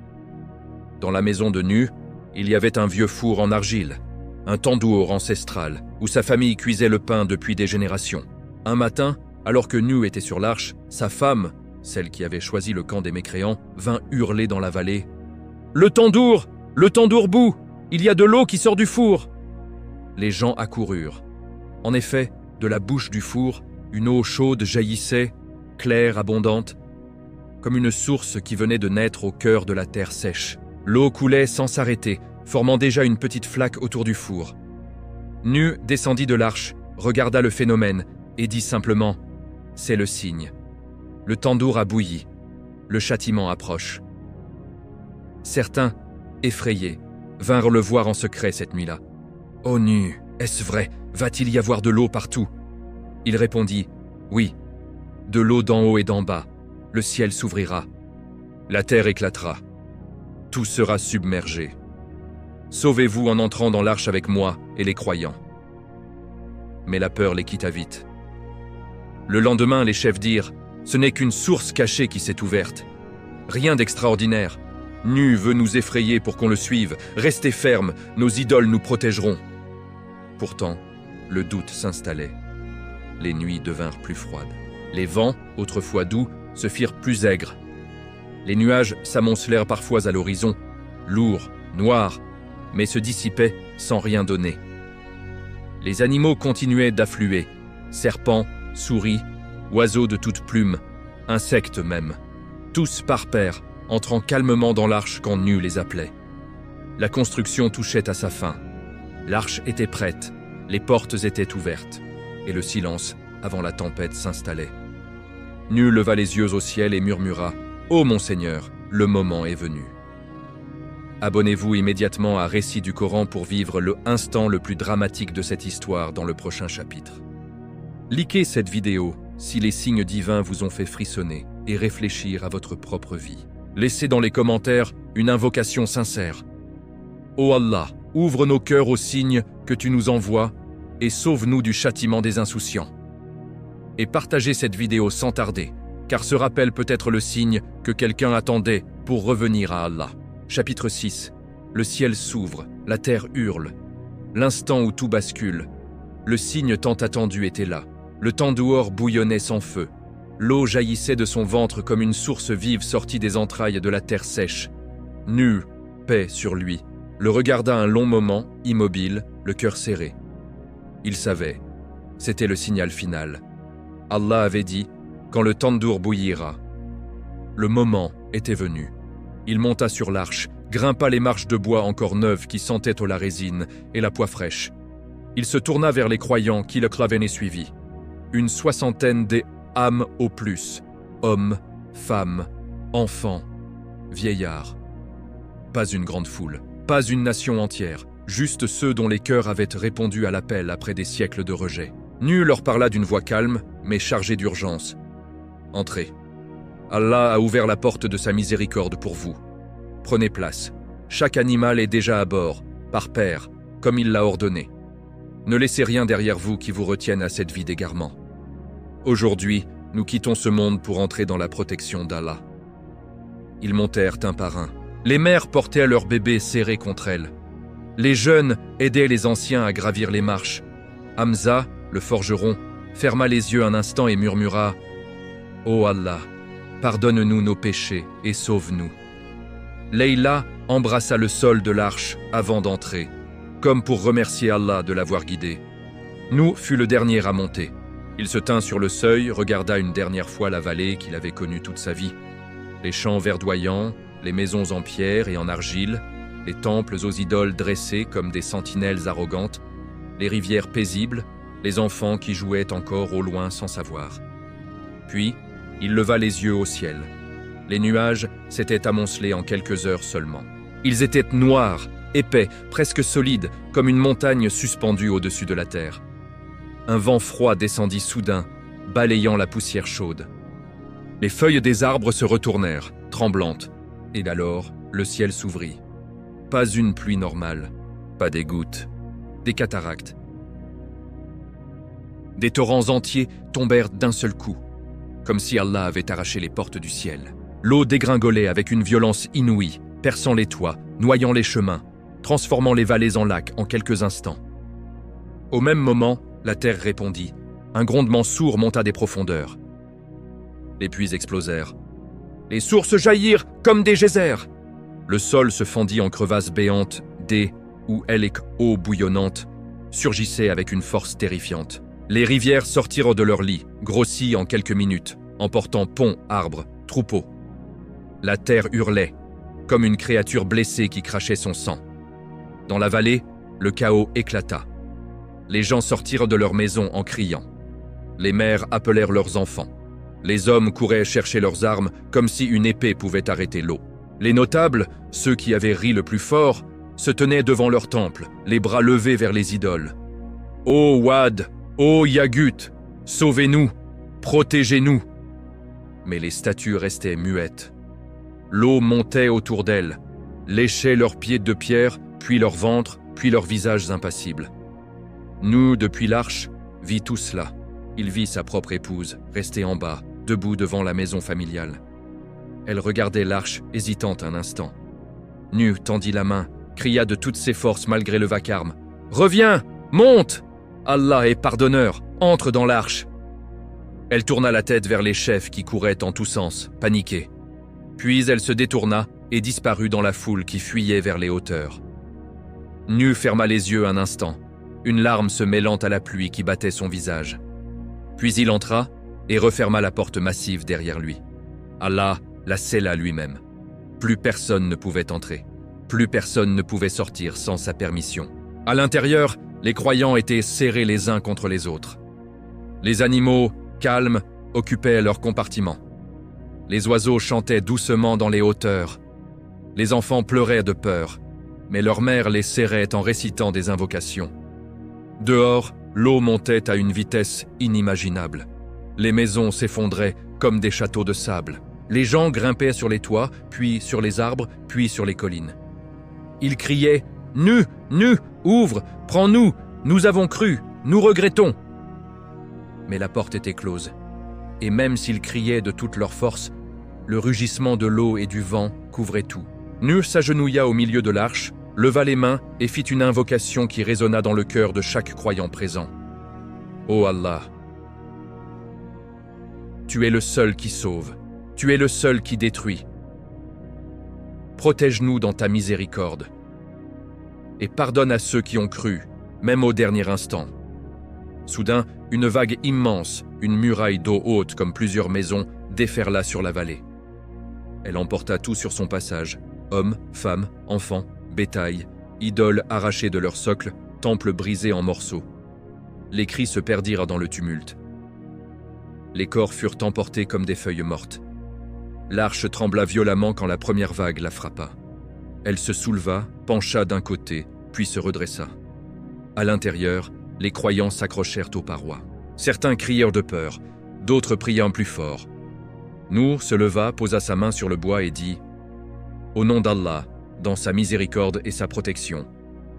Dans la maison de Nu, il y avait un vieux four en argile, un tandour ancestral, où sa famille cuisait le pain depuis des générations. Un matin, alors que Nu était sur l'arche, sa femme, celle qui avait choisi le camp des mécréants, vint hurler dans la vallée. « Le tandour bout! Il y a de l'eau qui sort du four !» Les gens accoururent. En effet, de la bouche du four, une eau chaude jaillissait, claire, abondante, comme une source qui venait de naître au cœur de la terre sèche. L'eau coulait sans s'arrêter, formant déjà une petite flaque autour du four. Nu descendit de l'arche, regarda le phénomène et dit simplement « C'est le signe. Le tandour a bouilli. Le châtiment approche. » Certains, effrayés, vinrent le voir en secret cette nuit-là. « Oh Nu, est-ce vrai? Va-t-il y avoir de l'eau partout ?» Il répondit « Oui, de l'eau d'en haut et d'en bas. Le ciel s'ouvrira. La terre éclatera. Tout sera submergé. Sauvez-vous en entrant dans l'arche avec moi et les croyants. » Mais la peur les quitta vite. Le lendemain, les chefs dirent « Ce n'est qu'une source cachée qui s'est ouverte. Rien d'extraordinaire. Nu veut nous effrayer pour qu'on le suive. Restez fermes, nos idoles nous protégeront. » Pourtant, le doute s'installait. Les nuits devinrent plus froides. Les vents, autrefois doux, se firent plus aigres. Les nuages s'amoncelèrent parfois à l'horizon, lourds, noirs, mais se dissipaient sans rien donner. Les animaux continuaient d'affluer, serpents, souris, oiseaux de toutes plumes, insectes même, tous par paires, entrant calmement dans l'arche quand Nu les appelait. La construction touchait à sa fin. L'arche était prête, les portes étaient ouvertes, et le silence avant la tempête s'installait. Nu leva les yeux au ciel et murmura « Ô mon Seigneur, le moment est venu. » Abonnez-vous immédiatement à Récits du Coran pour vivre le instant le plus dramatique de cette histoire dans le prochain chapitre. Likez cette vidéo si les signes divins vous ont fait frissonner et réfléchir à votre propre vie. Laissez dans les commentaires une invocation sincère. Ô Allah, ouvre nos cœurs aux signes que tu nous envoies et sauve-nous du châtiment des insouciants. Et partagez cette vidéo sans tarder, car ce rappel peut être le signe que quelqu'un attendait pour revenir à Allah. Chapitre 6. Le ciel s'ouvre, la terre hurle. L'instant où tout bascule. Le signe tant attendu était là. Le tandour bouillonnait sans feu. L'eau jaillissait de son ventre comme une source vive sortie des entrailles de la terre sèche. Nu, paix sur lui, le regarda un long moment, immobile, le cœur serré. Il savait, c'était le signal final. Allah avait dit, quand le tandour bouillira. Le moment était venu. Il monta sur l'arche, grimpa les marches de bois encore neuves qui sentaient la résine et la poix fraîche. Il se tourna vers les croyants qui le clavenaient suivi. Une soixantaine d'âmes au plus, hommes, femmes, enfants, vieillards. Pas une grande foule, pas une nation entière, juste ceux dont les cœurs avaient répondu à l'appel après des siècles de rejet. Nu leur parla d'une voix calme, mais chargée d'urgence. « Entrez. Allah a ouvert la porte de sa miséricorde pour vous. Prenez place. Chaque animal est déjà à bord, par paire, comme il l'a ordonné. Ne laissez rien derrière vous qui vous retienne à cette vie d'égarement. Aujourd'hui, nous quittons ce monde pour entrer dans la protection d'Allah. » Ils montèrent un par un. Les mères portaient leurs bébés serrés contre elles. Les jeunes aidaient les anciens à gravir les marches. Hamza, le forgeron, ferma les yeux un instant et murmura « Ô Allah, pardonne-nous nos péchés et sauve-nous. » Leïla embrassa le sol de l'arche avant d'entrer, comme pour remercier Allah de l'avoir guidée. Nou fut le dernier à monter. Il se tint sur le seuil, regarda une dernière fois la vallée qu'il avait connue toute sa vie. Les champs verdoyants, les maisons en pierre et en argile, les temples aux idoles dressés comme des sentinelles arrogantes, les rivières paisibles, les enfants qui jouaient encore au loin sans savoir. Puis, il leva les yeux au ciel. Les nuages s'étaient amoncelés en quelques heures seulement. Ils étaient noirs, épais, presque solide, comme une montagne suspendue au-dessus de la terre. Un vent froid descendit soudain, balayant la poussière chaude. Les feuilles des arbres se retournèrent, tremblantes, et alors le ciel s'ouvrit. Pas une pluie normale, pas des gouttes, des cataractes. Des torrents entiers tombèrent d'un seul coup, comme si Allah avait arraché les portes du ciel. L'eau dégringolait avec une violence inouïe, perçant les toits, noyant les chemins, transformant les vallées en lacs en quelques instants. Au même moment, la terre répondit. Un grondement sourd monta des profondeurs. Les puits explosèrent. Les sources jaillirent comme des geysers. Le sol se fendit en crevasses béantes, des ou avec eau bouillonnante surgissaient avec une force terrifiante. Les rivières sortirent de leur lit, grossies en quelques minutes, emportant ponts, arbres, troupeaux. La terre hurlait, comme une créature blessée qui crachait son sang. Dans la vallée, le chaos éclata. Les gens sortirent de leurs maisons en criant. Les mères appelèrent leurs enfants. Les hommes couraient chercher leurs armes comme si une épée pouvait arrêter l'eau. Les notables, ceux qui avaient ri le plus fort, se tenaient devant leur temple, les bras levés vers les idoles. « Ô Wad, ô Yagut, sauvez-nous, protégez-nous !» Mais les statues restaient muettes. L'eau montait autour d'elles, léchait leurs pieds de pierre, puis leur ventre, puis leurs visages impassibles. Nous, depuis l'arche, vit tout cela. Il vit sa propre épouse, restée en bas, debout devant la maison familiale. Elle regardait l'arche, hésitante un instant. Nu tendit la main, cria de toutes ses forces malgré le vacarme. « Reviens, monte! Allah est pardonneur, entre dans l'arche !» Elle tourna la tête vers les chefs qui couraient en tous sens, paniqués. Puis elle se détourna et disparut dans la foule qui fuyait vers les hauteurs. Nu ferma les yeux un instant, une larme se mêlant à la pluie qui battait son visage. Puis il entra et referma la porte massive derrière lui. Allah la scella lui-même. Plus personne ne pouvait entrer. Plus personne ne pouvait sortir sans sa permission. À l'intérieur, les croyants étaient serrés les uns contre les autres. Les animaux, calmes, occupaient leur compartiment. Les oiseaux chantaient doucement dans les hauteurs. Les enfants pleuraient de peur, mais leur mère les serrait en récitant des invocations. Dehors, l'eau montait à une vitesse inimaginable. Les maisons s'effondraient comme des châteaux de sable. Les gens grimpaient sur les toits, puis sur les arbres, puis sur les collines. Ils criaient « Nu, nu, ouvre, prends-nous, nous avons cru, nous regrettons !» Mais la porte était close, et même s'ils criaient de toute leur force, le rugissement de l'eau et du vent couvrait tout. Nu s'agenouilla au milieu de l'arche, leva les mains et fit une invocation qui résonna dans le cœur de chaque croyant présent. « Ô Allah, tu es le seul qui sauve, tu es le seul qui détruit. Protège-nous dans ta miséricorde et pardonne à ceux qui ont cru, même au dernier instant. » Soudain, une vague immense, une muraille d'eau haute comme plusieurs maisons, déferla sur la vallée. Elle emporta tout sur son passage, hommes, femmes, enfants, bétail, idoles arrachées de leur socle, temples brisés en morceaux. Les cris se perdirent dans le tumulte. Les corps furent emportés comme des feuilles mortes. L'arche trembla violemment quand la première vague la frappa. Elle se souleva, pencha d'un côté, puis se redressa. À l'intérieur, les croyants s'accrochèrent aux parois. Certains crièrent de peur, d'autres prièrent plus fort. Nour se leva, posa sa main sur le bois et dit « Au nom d'Allah, dans sa miséricorde et sa protection,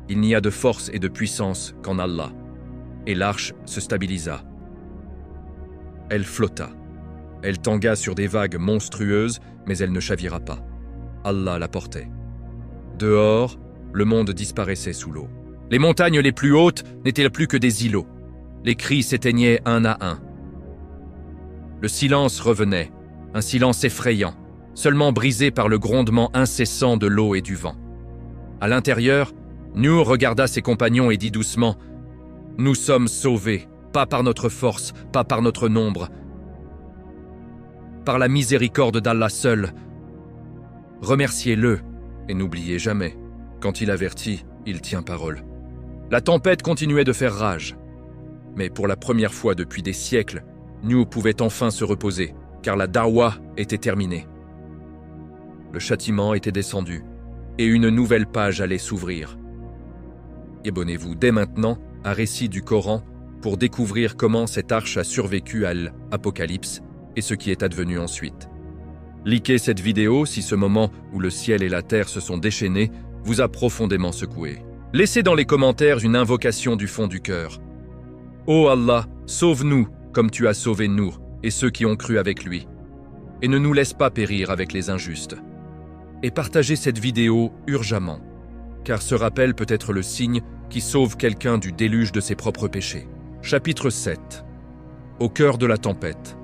il n'y a de force et de puissance qu'en Allah. » Et l'arche se stabilisa. Elle flotta. Elle tangua sur des vagues monstrueuses, mais elle ne chavira pas. Allah la portait. Dehors, le monde disparaissait sous l'eau. Les montagnes les plus hautes n'étaient plus que des îlots. Les cris s'éteignaient un à un. Le silence revenait, un silence effrayant, seulement brisé par le grondement incessant de l'eau et du vent. À l'intérieur, Nour regarda ses compagnons et dit doucement « Nous sommes sauvés, pas par notre force, pas par notre nombre, par la miséricorde d'Allah seul. Remerciez-le et n'oubliez jamais, quand il avertit, il tient parole. » La tempête continuait de faire rage. Mais pour la première fois depuis des siècles, Nour pouvait enfin se reposer, car la dawa était terminée. Le châtiment était descendu. et une nouvelle page allait s'ouvrir. Abonnez-vous dès maintenant à Récit du Coran pour découvrir comment cette arche a survécu à l'Apocalypse et ce qui est advenu ensuite. Likez cette vidéo si ce moment où le ciel et la terre se sont déchaînés vous a profondément secoué. Laissez dans les commentaires une invocation du fond du cœur. Ô Allah, sauve-nous comme tu as sauvé Nour et ceux qui ont cru avec lui. Et ne nous laisse pas périr avec les injustes. Et partagez cette vidéo urgemment, car ce rappel peut être le signe qui sauve quelqu'un du déluge de ses propres péchés. Chapitre 7. Au cœur de la tempête.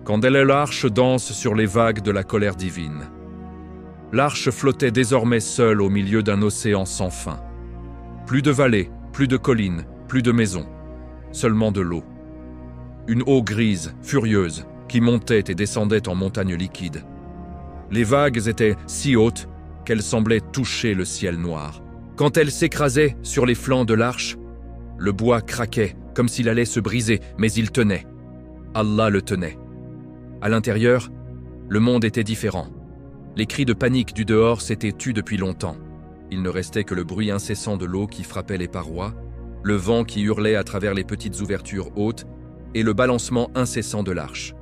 Quand l'arche danse sur les vagues de la colère divine. L'arche flottait désormais seule au milieu d'un océan sans fin. Plus de vallées, plus de collines, plus de maisons, seulement de l'eau. Une eau grise, furieuse, qui montait et descendait en montagnes liquides. Les vagues étaient si hautes qu'elles semblaient toucher le ciel noir. Quand elles s'écrasaient sur les flancs de l'arche, le bois craquait comme s'il allait se briser, mais il tenait. Allah le tenait. À l'intérieur, le monde était différent. Les cris de panique du dehors s'étaient tus depuis longtemps. Il ne restait que le bruit incessant de l'eau qui frappait les parois, le vent qui hurlait à travers les petites ouvertures hautes et le balancement incessant de l'arche.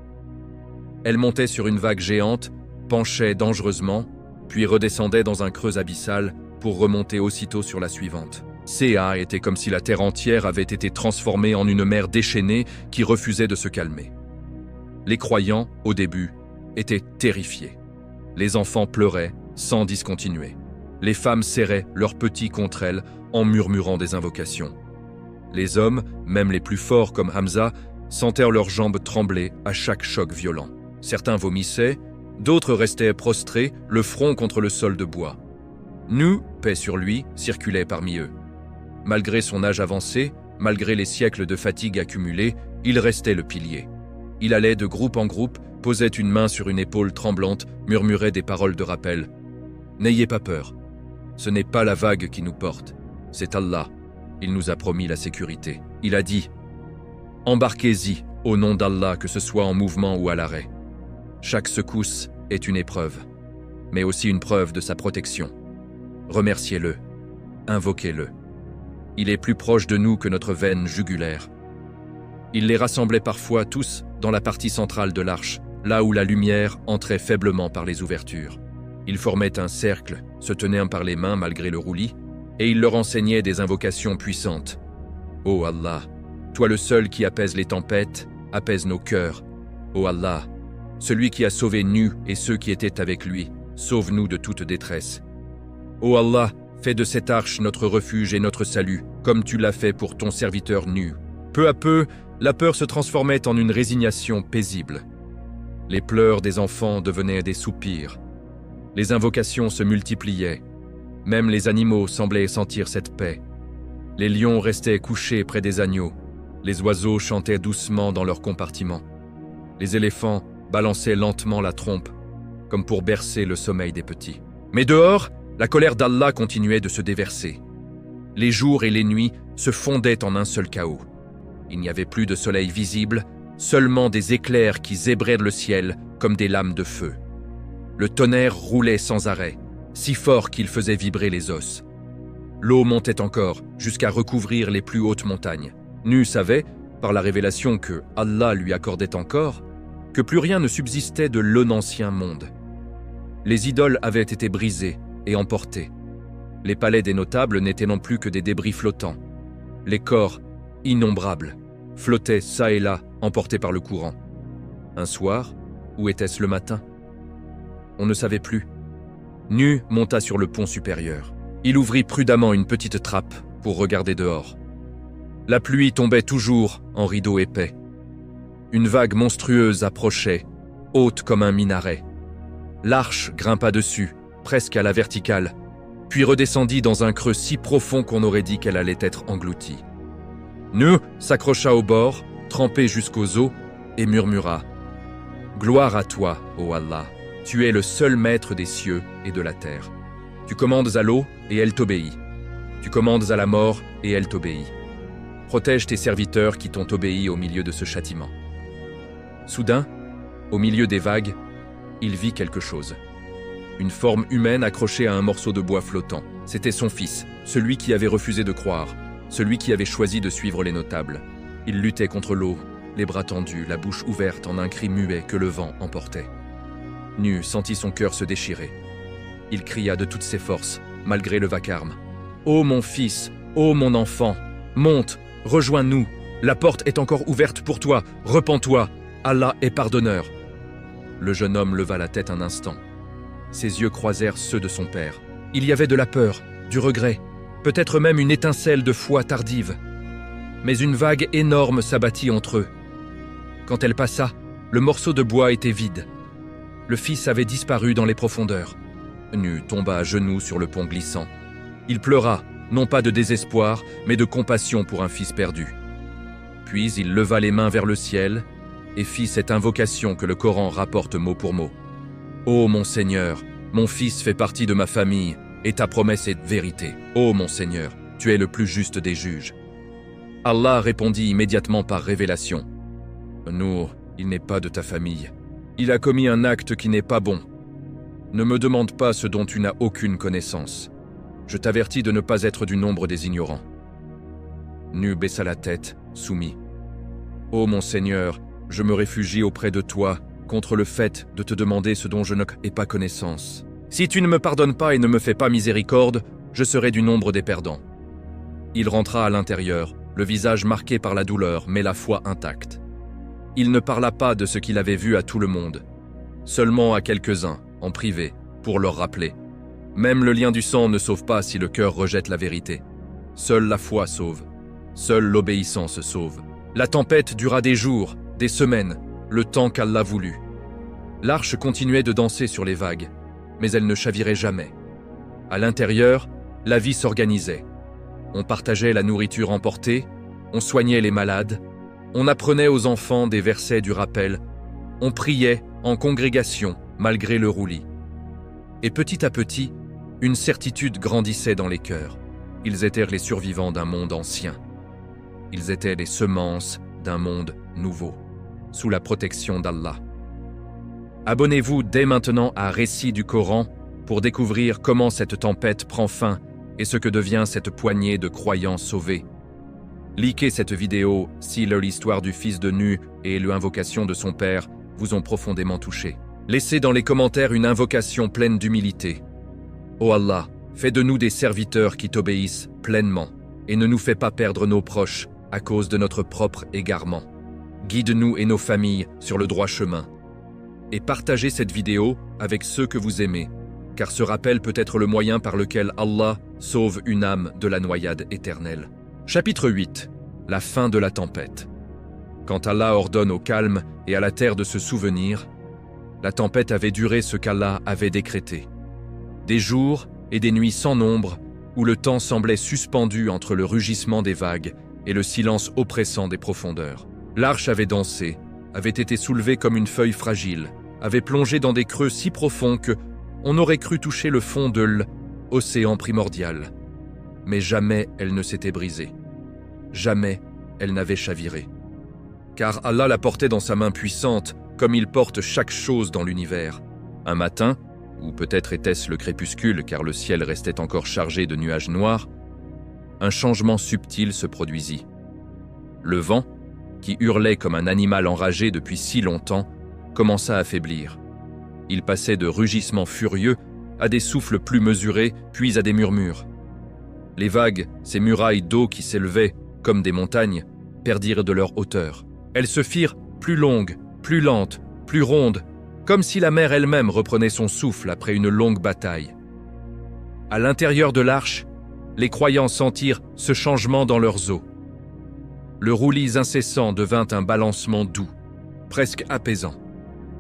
Elle montait sur une vague géante, penchait dangereusement, puis redescendait dans un creux abyssal pour remonter aussitôt sur la suivante. Céa était comme si la terre entière avait été transformée en une mer déchaînée qui refusait de se calmer. Les croyants, au début, étaient terrifiés. Les enfants pleuraient sans discontinuer. Les femmes serraient leurs petits contre elles en murmurant des invocations. Les hommes, même les plus forts comme Hamza, sentaient leurs jambes trembler à chaque choc violent. Certains vomissaient, d'autres restaient prostrés, le front contre le sol de bois. Nu, paix sur lui, circulait parmi eux. Malgré son âge avancé, malgré les siècles de fatigue accumulée, il restait le pilier. Il allait de groupe en groupe, posait une main sur une épaule tremblante, murmurait des paroles de rappel. « N'ayez pas peur. Ce n'est pas la vague qui nous porte, c'est Allah. Il nous a promis la sécurité. Il a dit « Embarquez-y, au nom d'Allah, que ce soit en mouvement ou à l'arrêt. Chaque secousse est une épreuve, mais aussi une preuve de sa protection. Remerciez-le, invoquez-le. Il est plus proche de nous que notre veine jugulaire. » Il les rassemblait parfois tous dans la partie centrale de l'arche, là où la lumière entrait faiblement par les ouvertures. Ils formaient un cercle, se tenaient par les mains malgré le roulis, et il leur enseignait des invocations puissantes. « Ô Allah, toi le seul qui apaise les tempêtes, apaise nos cœurs. Ô Allah, celui qui a sauvé Nu et ceux qui étaient avec lui, sauve-nous de toute détresse. Ô Allah, fais de cette arche notre refuge et notre salut, comme tu l'as fait pour ton serviteur Nu. » Peu à peu, la peur se transformait en une résignation paisible. Les pleurs des enfants devenaient des soupirs. Les invocations se multipliaient. Même les animaux semblaient sentir cette paix. Les lions restaient couchés près des agneaux. Les oiseaux chantaient doucement dans leurs compartiments. Les éléphants balançaient lentement la trompe, comme pour bercer le sommeil des petits. Mais dehors, la colère d'Allah continuait de se déverser. Les jours et les nuits se fondaient en un seul chaos. Il n'y avait plus de soleil visible, seulement des éclairs qui zébraient le ciel comme des lames de feu. Le tonnerre roulait sans arrêt, si fort qu'il faisait vibrer les os. L'eau montait encore, jusqu'à recouvrir les plus hautes montagnes. Nu savait, par la révélation que Allah lui accordait encore, que plus rien ne subsistait de l'ancien monde. Les idoles avaient été brisées et emportées. Les palais des notables n'étaient non plus que des débris flottants. Les corps, innombrables, flottaient çà et là, emportés par le courant. Un soir, ou était-ce le matin? On ne savait plus. Nu monta sur le pont supérieur. Il ouvrit prudemment une petite trappe pour regarder dehors. La pluie tombait toujours en rideaux épais. Une vague monstrueuse approchait, haute comme un minaret. L'arche grimpa dessus, presque à la verticale, puis redescendit dans un creux si profond qu'on aurait dit qu'elle allait être engloutie. Nu s'accrocha au bord, trempé jusqu'aux os, et murmura « Gloire à toi, ô Allah, tu es le seul maître des cieux et de la terre. Tu commandes à l'eau et elle t'obéit. Tu commandes à la mort et elle t'obéit. Protège tes serviteurs qui t'ont obéi au milieu de ce châtiment. » Soudain, au milieu des vagues, il vit quelque chose. une forme humaine accrochée à un morceau de bois flottant. C'était son fils, celui qui avait refusé de croire, celui qui avait choisi de suivre les notables. Il luttait contre l'eau, les bras tendus, la bouche ouverte en un cri muet que le vent emportait. Nu sentit son cœur se déchirer. Il cria de toutes ses forces, malgré le vacarme. « Ô mon fils, ô mon enfant, monte, rejoins-nous, la porte est encore ouverte pour toi, repens-toi, Allah est pardonneur. » Le jeune homme leva la tête un instant. Ses yeux croisèrent ceux de son père. Il y avait de la peur, du regret, peut-être même une étincelle de foi tardive. Mais une vague énorme s'abattit entre eux. Quand elle passa, le morceau de bois était vide. Le fils avait disparu dans les profondeurs. Nu tomba à genoux sur le pont glissant. Il pleura, non pas de désespoir, mais de compassion pour un fils perdu. Puis il leva les mains vers le ciel et fit cette invocation que le Coran rapporte mot pour mot. « Ô mon Seigneur, mon fils fait partie de ma famille et ta promesse est vérité. Ô mon Seigneur, tu es le plus juste des juges. » Allah répondit immédiatement par révélation. « Nour, il n'est pas de ta famille. Il a commis un acte qui n'est pas bon. Ne me demande pas ce dont tu n'as aucune connaissance. Je t'avertis de ne pas être du nombre des ignorants. » Nu baissa la tête, soumis. « Ô mon Seigneur, je me réfugie auprès de toi contre le fait de te demander ce dont je n'ai pas connaissance. Si tu ne me pardonnes pas et ne me fais pas miséricorde, je serai du nombre des perdants. » Il rentra à l'intérieur, le visage marqué par la douleur, mais la foi intacte. Il ne parla pas de ce qu'il avait vu à tout le monde, seulement à quelques-uns, en privé, pour leur rappeler. Même le lien du sang ne sauve pas si le cœur rejette la vérité. Seule la foi sauve. Seule l'obéissance sauve. La tempête dura des jours, des semaines, le temps qu'Allah voulut. L'arche continuait de danser sur les vagues, mais elle ne chavirait jamais. À l'intérieur, la vie s'organisait. On partageait la nourriture emportée, on soignait les malades, on apprenait aux enfants des versets du rappel, on priait en congrégation malgré le roulis. Et petit à petit, une certitude grandissait dans les cœurs. Ils étaient les survivants d'un monde ancien. Ils étaient les semences d'un monde nouveau, sous la protection d'Allah. Abonnez-vous dès maintenant à Récits du Coran pour découvrir comment cette tempête prend fin et ce que devient cette poignée de croyants sauvés. Likez cette vidéo si l'histoire du fils de Nu et l'invocation de son père vous ont profondément touché. Laissez dans les commentaires une invocation pleine d'humilité. Ô Allah, fais de nous des serviteurs qui t'obéissent pleinement et ne nous fais pas perdre nos proches à cause de notre propre égarement. Guide-nous et nos familles sur le droit chemin. Et partagez cette vidéo avec ceux que vous aimez, car ce rappel peut être le moyen par lequel Allah sauve une âme de la noyade éternelle. Chapitre 8. La fin de la tempête. Quand Allah ordonne au calme et à la terre de se souvenir, la tempête avait duré ce qu'Allah avait décrété. Des jours et des nuits sans nombre où le temps semblait suspendu entre le rugissement des vagues et le silence oppressant des profondeurs. L'arche avait dansé, avait été soulevée comme une feuille fragile, avait plongé dans des creux si profonds que on aurait cru toucher le fond de l'océan primordial. Mais jamais elle ne s'était brisée. Jamais elle n'avait chaviré. Car Allah la portait dans sa main puissante, comme il porte chaque chose dans l'univers. Un matin, ou peut-être était-ce le crépuscule car le ciel restait encore chargé de nuages noirs, un changement subtil se produisit. Le vent, qui hurlait comme un animal enragé depuis si longtemps, commença à faiblir. Il passait de rugissements furieux à des souffles plus mesurés, puis à des murmures. Les vagues, ces murailles d'eau qui s'élevaient, comme des montagnes, perdirent de leur hauteur. Elles se firent plus longues, plus lentes, plus rondes, comme si la mer elle-même reprenait son souffle après une longue bataille. À l'intérieur de l'arche, les croyants sentirent ce changement dans leurs os. Le roulis incessant devint un balancement doux, presque apaisant.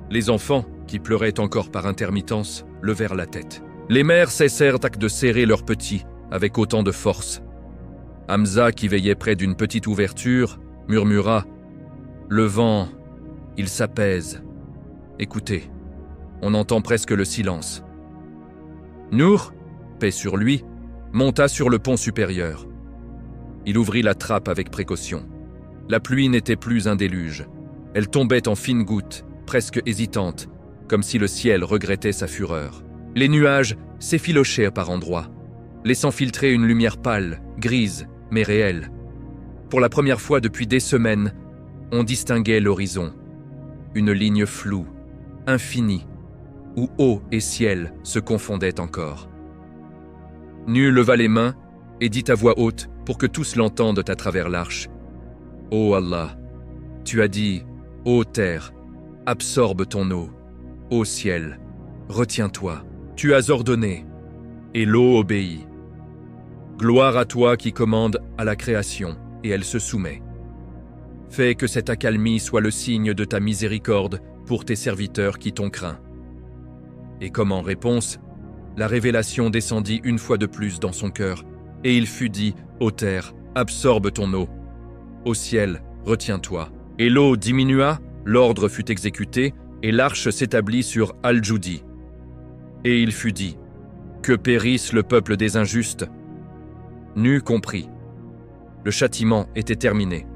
Les enfants, qui pleuraient encore par intermittence, levèrent la tête. Les mères cessèrent de serrer leurs petits avec autant de force. Hamza, qui veillait près d'une petite ouverture, murmura « Le vent, il s'apaise. Écoutez, on entend presque le silence. » Nour, paix sur lui, monta sur le pont supérieur. Il ouvrit la trappe avec précaution. La pluie n'était plus un déluge. Elle tombait en fines gouttes, presque hésitantes, comme si le ciel regrettait sa fureur. Les nuages s'effilochaient par endroits, laissant filtrer une lumière pâle, grise, mais réelle. Pour la première fois depuis des semaines, on distinguait l'horizon, une ligne floue, infinie, où eau et ciel se confondaient encore. Nu leva les mains et dit à voix haute pour que tous l'entendent à travers l'arche. « Ô Allah, tu as dit, ô terre, absorbe ton eau, ô ciel, retiens-toi, tu as ordonné, et l'eau obéit. Gloire à toi qui commandes à la création, et elle se soumet. Fais que cette accalmie soit le signe de ta miséricorde pour tes serviteurs qui t'ont craint. » Et comme en réponse, la révélation descendit une fois de plus dans son cœur, et il fut dit, ô terre, absorbe ton eau, ô ciel, retiens-toi. Et l'eau diminua, l'ordre fut exécuté, et l'arche s'établit sur Al-Joudi. Et il fut dit, que périsse le peuple des injustes. Nu compris. Le châtiment était terminé.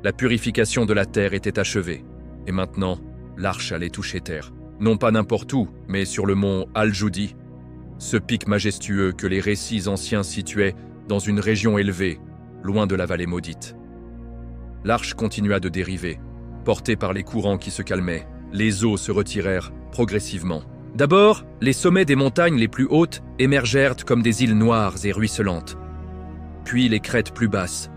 La purification de la terre était achevée. Et maintenant, l'arche allait toucher terre. Non pas n'importe où, mais sur le mont Al-Joudi, ce pic majestueux que les récits anciens situaient dans une région élevée, loin de la vallée maudite. L'arche continua de dériver, portée par les courants qui se calmaient. Les eaux se retirèrent progressivement. D'abord, les sommets des montagnes les plus hautes émergèrent comme des îles noires et ruisselantes. Puis les crêtes plus basses.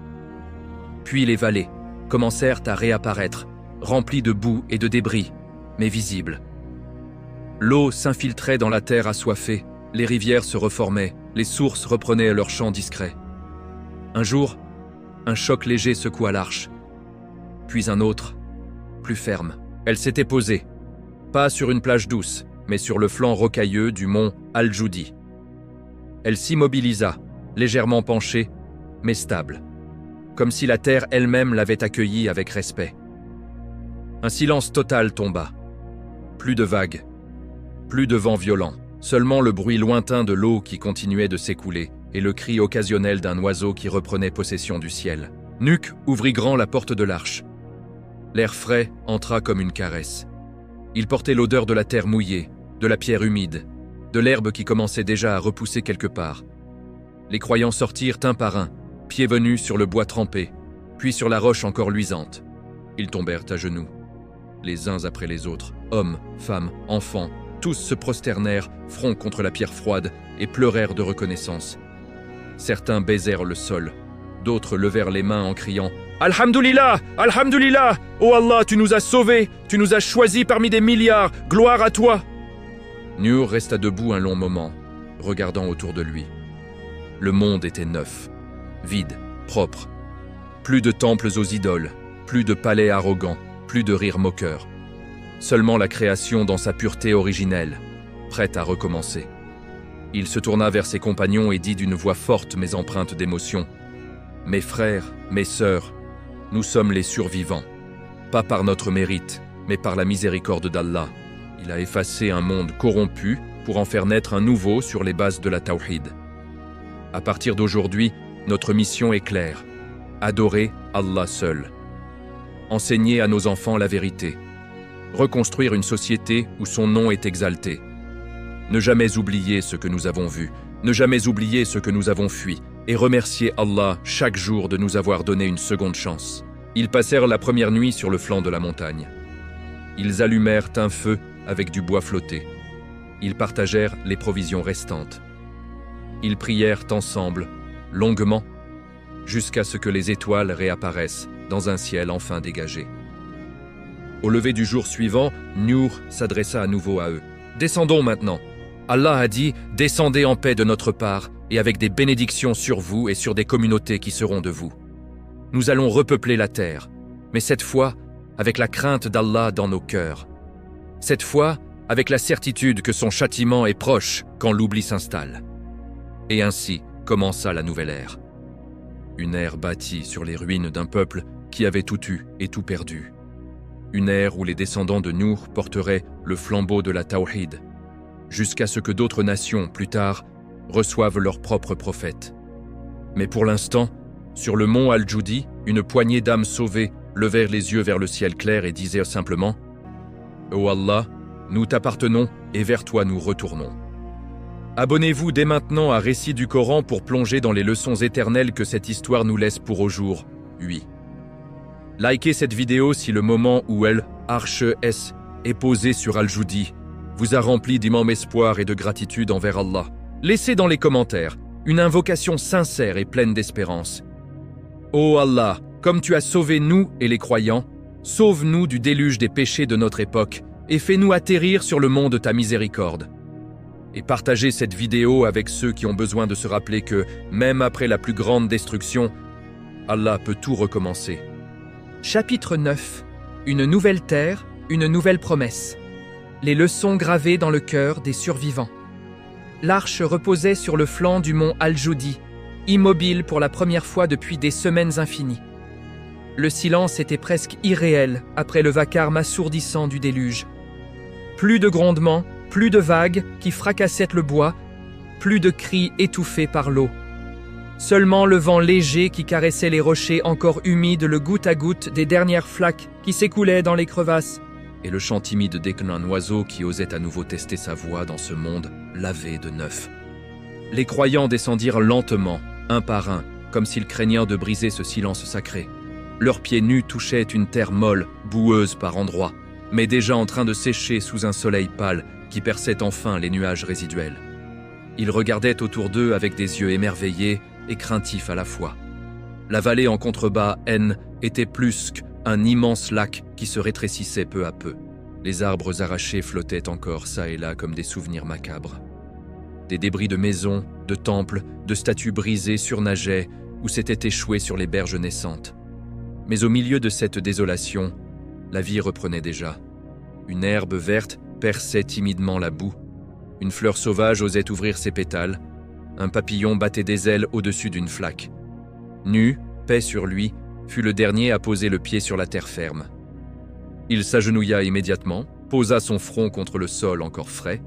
Puis les vallées commencèrent à réapparaître, remplies de boue et de débris, mais visibles. L'eau s'infiltrait dans la terre assoiffée, les rivières se reformaient, les sources reprenaient leur chant discret. Un jour, un choc léger secoua l'arche, puis un autre, plus ferme. Elle s'était posée, pas sur une plage douce, mais sur le flanc rocailleux du mont Al-Joudi. Elle s'immobilisa, légèrement penchée, mais stable, comme si la terre elle-même l'avait accueillie avec respect. Un silence total tomba. Plus de vagues, plus de vent violent, seulement le bruit lointain de l'eau qui continuait de s'écouler et le cri occasionnel d'un oiseau qui reprenait possession du ciel. Nuc ouvrit grand la porte de l'arche. L'air frais entra comme une caresse. Il portait l'odeur de la terre mouillée, de la pierre humide, de l'herbe qui commençait déjà à repousser quelque part. Les croyants sortirent un par un, pieds venus sur le bois trempé, puis sur la roche encore luisante. Ils tombèrent à genoux, les uns après les autres, hommes, femmes, enfants, tous se prosternèrent, front contre la pierre froide, et pleurèrent de reconnaissance. Certains baisèrent le sol, d'autres levèrent les mains en criant « Alhamdulillah! Alhamdulillah! Oh Allah, tu nous as sauvés! Tu nous as choisis parmi des milliards! Gloire à toi !» Nur resta debout un long moment, regardant autour de lui. Le monde était neuf, vide, propre. Plus de temples aux idoles, plus de palais arrogants, plus de rires moqueurs. Seulement la création dans sa pureté originelle, prête à recommencer. Il se tourna vers ses compagnons et dit d'une voix forte mais empreinte d'émotion « Mes frères, mes sœurs, nous sommes les survivants, pas par notre mérite, mais par la miséricorde d'Allah. Il a effacé un monde corrompu pour en faire naître un nouveau sur les bases de la Tawhid. À partir d'aujourd'hui, notre mission est claire. Adorer Allah seul. Enseigner à nos enfants la vérité. Reconstruire une société où son nom est exalté. Ne jamais oublier ce que nous avons vu, ne jamais oublier ce que nous avons fui, et remercier Allah chaque jour de nous avoir donné une seconde chance. Ils passèrent la première nuit sur le flanc de la montagne. Ils allumèrent un feu avec du bois flotté. Ils partagèrent les provisions restantes. Ils prièrent ensemble, longuement, jusqu'à ce que les étoiles réapparaissent dans un ciel enfin dégagé. Au lever du jour suivant, Nur s'adressa à nouveau à eux. « Descendons maintenant. Allah a dit, descendez en paix de notre part et avec des bénédictions sur vous et sur des communautés qui seront de vous. Nous allons repeupler la terre, mais cette fois avec la crainte d'Allah dans nos cœurs. Cette fois avec la certitude que son châtiment est proche quand l'oubli s'installe. » Et ainsi commença la nouvelle ère. Une ère bâtie sur les ruines d'un peuple qui avait tout eu et tout perdu. Une ère où les descendants de Nur porteraient le flambeau de la Tawhid, jusqu'à ce que d'autres nations, plus tard, reçoivent leurs propres prophètes. Mais pour l'instant, sur le mont Al-Joudi, une poignée d'âmes sauvées levèrent les yeux vers le ciel clair et disaient simplement « Ô Allah, nous t'appartenons et vers toi nous retournons. Abonnez-vous dès maintenant à Récit du Coran pour plonger dans les leçons éternelles que cette histoire nous laisse pour aujourd'hui. Likez cette vidéo si le moment où elle, Arche S, est posée sur Al-Joudi, vous a rempli d'immense espoir et de gratitude envers Allah. Laissez dans les commentaires une invocation sincère et pleine d'espérance. Ô Allah, comme tu as sauvé nous et les croyants, sauve-nous du déluge des péchés de notre époque et fais-nous atterrir sur le mont de ta miséricorde. Et partagez cette vidéo avec ceux qui ont besoin de se rappeler que, même après la plus grande destruction, Allah peut tout recommencer. Chapitre 9. Une nouvelle terre, une nouvelle promesse. Les leçons gravées dans le cœur des survivants. L'arche reposait sur le flanc du mont Al-Joudi, immobile pour la première fois depuis des semaines infinies. Le silence était presque irréel après le vacarme assourdissant du déluge. Plus de grondements, plus de vagues qui fracassaient le bois, plus de cris étouffés par l'eau. Seulement le vent léger qui caressait les rochers encore humides, le goutte à goutte des dernières flaques qui s'écoulaient dans les crevasses. Et le chant timide d'un oiseau qui osait à nouveau tester sa voix dans ce monde lavé de neuf. Les croyants descendirent lentement, un par un, comme s'ils craignaient de briser ce silence sacré. Leurs pieds nus touchaient une terre molle, boueuse par endroits, mais déjà en train de sécher sous un soleil pâle qui perçait enfin les nuages résiduels. Ils regardaient autour d'eux avec des yeux émerveillés et craintifs à la fois. La vallée en contrebas, N, était plus qu'un immense lac qui se rétrécissait peu à peu. Les arbres arrachés flottaient encore çà et là comme des souvenirs macabres. Des débris de maisons, de temples, de statues brisées surnageaient ou s'étaient échoués sur les berges naissantes. Mais au milieu de cette désolation, la vie reprenait déjà. Une herbe verte perçait timidement la boue. Une fleur sauvage osait ouvrir ses pétales. Un papillon battait des ailes au-dessus d'une flaque. Nu, paix sur lui, fut le dernier à poser le pied sur la terre ferme. Il s'agenouilla immédiatement, posa son front contre le sol encore frais,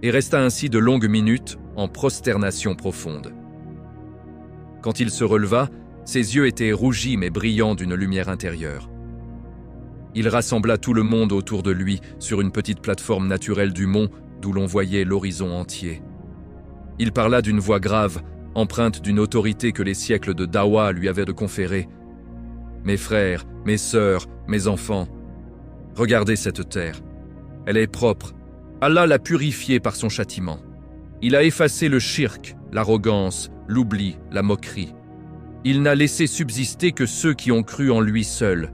et resta ainsi de longues minutes en prosternation profonde. Quand il se releva, ses yeux étaient rougis mais brillants d'une lumière intérieure. Il rassembla tout le monde autour de lui sur une petite plateforme naturelle du mont d'où l'on voyait l'horizon entier. Il parla d'une voix grave, empreinte d'une autorité que les siècles de Dawa lui avaient de conférer. « Mes frères, mes sœurs, mes enfants, regardez cette terre. Elle est propre. Allah l'a purifiée par son châtiment. Il a effacé le shirk, l'arrogance, l'oubli, la moquerie. Il n'a laissé subsister que ceux qui ont cru en lui seul.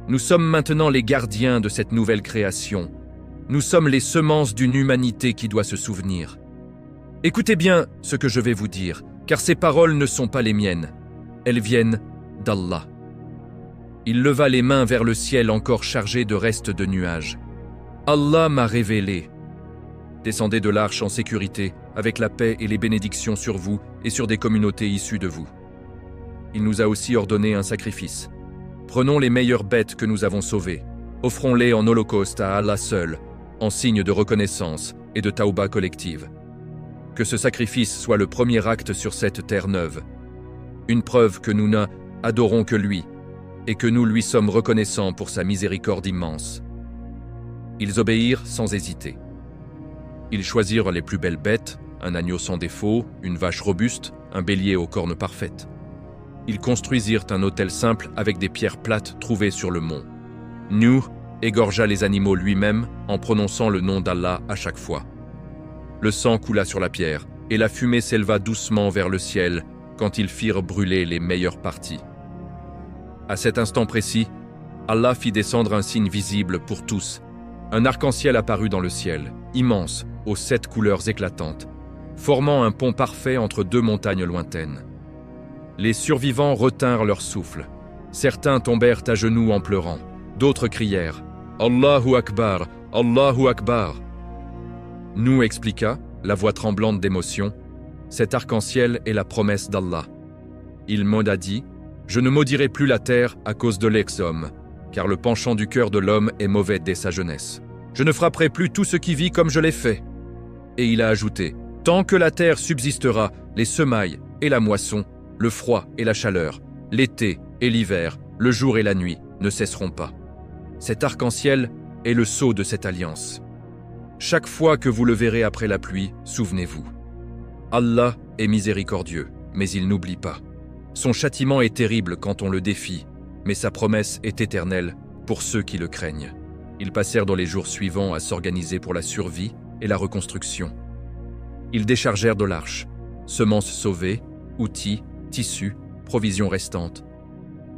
Nous sommes maintenant les gardiens de cette nouvelle création. Nous sommes les semences d'une humanité qui doit se souvenir. Écoutez bien ce que je vais vous dire, car ces paroles ne sont pas les miennes. Elles viennent d'Allah. » Il leva les mains vers le ciel encore chargé de restes de nuages. « Allah m'a révélé. Descendez de l'arche en sécurité, avec la paix et les bénédictions sur vous et sur des communautés issues de vous. Il nous a aussi ordonné un sacrifice. Prenons les meilleures bêtes que nous avons sauvées. Offrons-les en holocauste à Allah seul, en signe de reconnaissance et de taouba collective. Que ce sacrifice soit le premier acte sur cette terre neuve. Une preuve que nous n'adorons que lui et que nous lui sommes reconnaissants pour sa miséricorde immense. » Ils obéirent sans hésiter. Ils choisirent les plus belles bêtes, un agneau sans défaut, une vache robuste, un bélier aux cornes parfaites. Ils construisirent un autel simple avec des pierres plates trouvées sur le mont. Nuh égorgea les animaux lui-même en prononçant le nom d'Allah à chaque fois. Le sang coula sur la pierre et la fumée s'éleva doucement vers le ciel quand ils firent brûler les meilleures parties. À cet instant précis, Allah fit descendre un signe visible pour tous. Un arc-en-ciel apparut dans le ciel, immense, aux 7 couleurs éclatantes, formant un pont parfait entre 2 montagnes lointaines. Les survivants retinrent leur souffle. Certains tombèrent à genoux en pleurant. D'autres crièrent « Allahu Akbar, Allahu Akbar !» Nous expliqua, la voix tremblante d'émotion, « Cet arc-en-ciel est la promesse d'Allah. Il m'en a dit « Je ne maudirai plus la terre à cause de l'ex-homme, car le penchant du cœur de l'homme est mauvais dès sa jeunesse. Je ne frapperai plus tout ce qui vit comme je l'ai fait. » Et il a ajouté « Tant que la terre subsistera, les semailles et la moisson, le froid et la chaleur, l'été et l'hiver, le jour et la nuit ne cesseront pas. Cet arc-en-ciel est le sceau de cette alliance. Chaque fois que vous le verrez après la pluie, souvenez-vous, Allah est miséricordieux, mais il n'oublie pas. Son châtiment est terrible quand on le défie, mais sa promesse est éternelle pour ceux qui le craignent. Ils passèrent dans les jours suivants à s'organiser pour la survie et la reconstruction. Ils déchargèrent de l'arche, semences sauvées, outils, tissus, provisions restantes.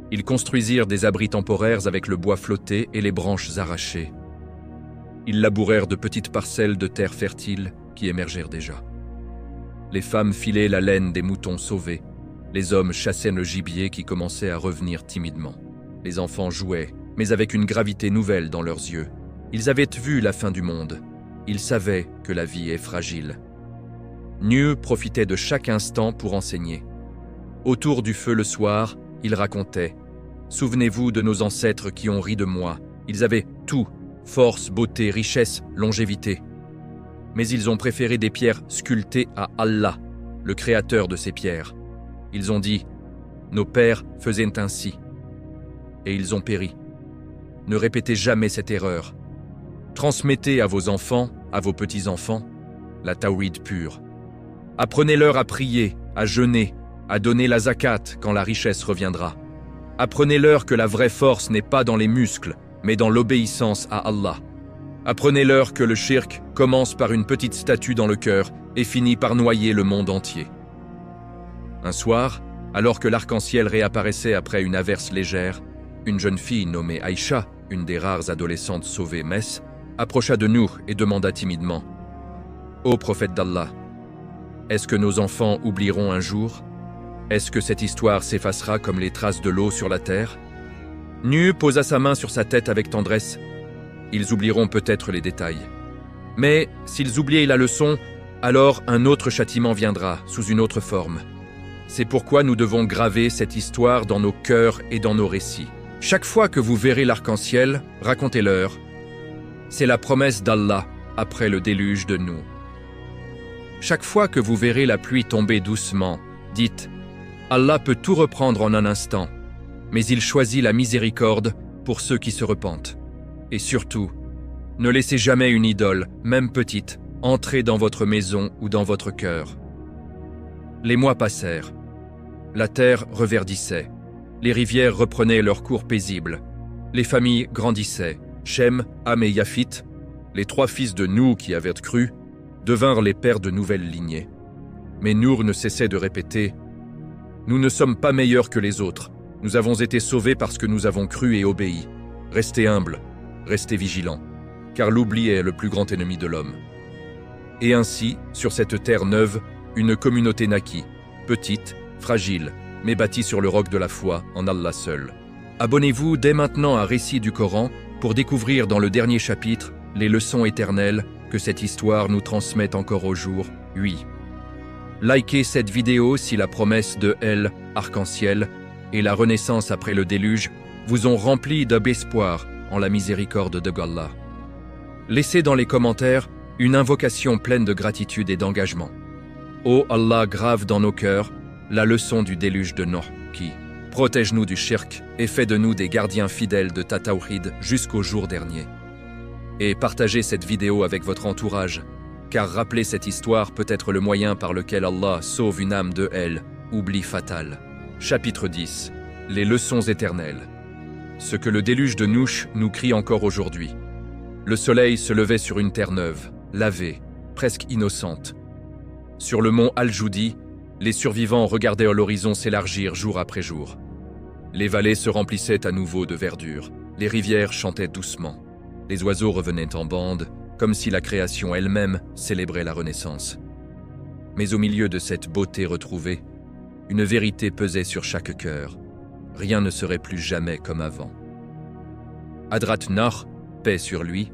Ils construisirent des abris temporaires avec le bois flotté et les branches arrachées. Ils labourèrent de petites parcelles de terre fertile qui émergèrent déjà. Les femmes filaient la laine des moutons sauvés. Les hommes chassaient le gibier qui commençait à revenir timidement. Les enfants jouaient, mais avec une gravité nouvelle dans leurs yeux. Ils avaient vu la fin du monde. Ils savaient que la vie est fragile. Nuh profitait de chaque instant pour enseigner. Autour du feu le soir, il racontait « Souvenez-vous de nos ancêtres qui ont ri de moi. Ils avaient tout, force, beauté, richesse, longévité. Mais ils ont préféré des pierres sculptées à Allah, le créateur de ces pierres. Ils ont dit « Nos pères faisaient ainsi. » Et ils ont péri. Ne répétez jamais cette erreur. Transmettez à vos enfants, à vos petits-enfants, la tawhid pure. Apprenez-leur à prier, à jeûner, à donner la zakat quand la richesse reviendra. Apprenez-leur que la vraie force n'est pas dans les muscles, mais dans l'obéissance à Allah. Apprenez-leur que le shirk commence par une petite statue dans le cœur et finit par noyer le monde entier. Un soir, alors que l'arc-en-ciel réapparaissait après une averse légère, une jeune fille nommée Aïcha, une des rares adolescentes sauvées Metz, approcha de Nuh et demanda timidement « Ô prophète d'Allah, est-ce que nos enfants oublieront un jour? Est-ce que cette histoire s'effacera comme les traces de l'eau sur la terre ?» Nuh posa sa main sur sa tête avec tendresse. Ils oublieront peut-être les détails. Mais s'ils oubliaient la leçon, alors un autre châtiment viendra, sous une autre forme. C'est pourquoi nous devons graver cette histoire dans nos cœurs et dans nos récits. Chaque fois que vous verrez l'arc-en-ciel, racontez-leur. C'est la promesse d'Allah après le déluge de Nuh. Chaque fois que vous verrez la pluie tomber doucement, dites « Allah peut tout reprendre en un instant, mais il choisit la miséricorde pour ceux qui se repentent. » Et surtout, ne laissez jamais une idole, même petite, entrer dans votre maison ou dans votre cœur. Les mois passèrent. La terre reverdissait. Les rivières reprenaient leur cours paisible. Les familles grandissaient. Shem, Ham et Yaphith, les trois fils de Nuh qui avaient cru, devinrent les pères de nouvelles lignées. Mais Nuh ne cessait de répéter « Nous ne sommes pas meilleurs que les autres. Nous avons été sauvés parce que nous avons cru et obéi. Restez humbles, restez vigilants, car l'oubli est le plus grand ennemi de l'homme. » Et ainsi, sur cette terre neuve, une communauté naquit, petite, fragile, mais bâtie sur le roc de la foi en Allah seul. Abonnez-vous dès maintenant à Récits du Coran pour découvrir dans le dernier chapitre les leçons éternelles que cette histoire nous transmet encore au jour, oui. Likez cette vidéo si la promesse de El, arc-en-ciel, et la renaissance après le déluge vous ont rempli d'espoir en la miséricorde de Allah. Laissez dans les commentaires une invocation pleine de gratitude et d'engagement. Ô Allah, grave dans nos cœurs la leçon du déluge de Nuh, qui protège-nous du shirk et fait de nous des gardiens fidèles de ta tawhid jusqu'au jour dernier. Et partagez cette vidéo avec votre entourage, car rappeler cette histoire peut être le moyen par lequel Allah sauve une âme de El, oubli fatal. Chapitre 10. Les leçons éternelles. Ce que le déluge de Nuh nous crie encore aujourd'hui. Le soleil se levait sur une terre neuve, lavée, presque innocente. Sur le mont Al-Joudi, les survivants regardaient l'horizon s'élargir jour après jour. Les vallées se remplissaient à nouveau de verdure, les rivières chantaient doucement. Les oiseaux revenaient en bande, comme si la création elle-même célébrait la renaissance. Mais au milieu de cette beauté retrouvée, une vérité pesait sur chaque cœur. Rien ne serait plus jamais comme avant. Hadrat Nuh, paix sur lui,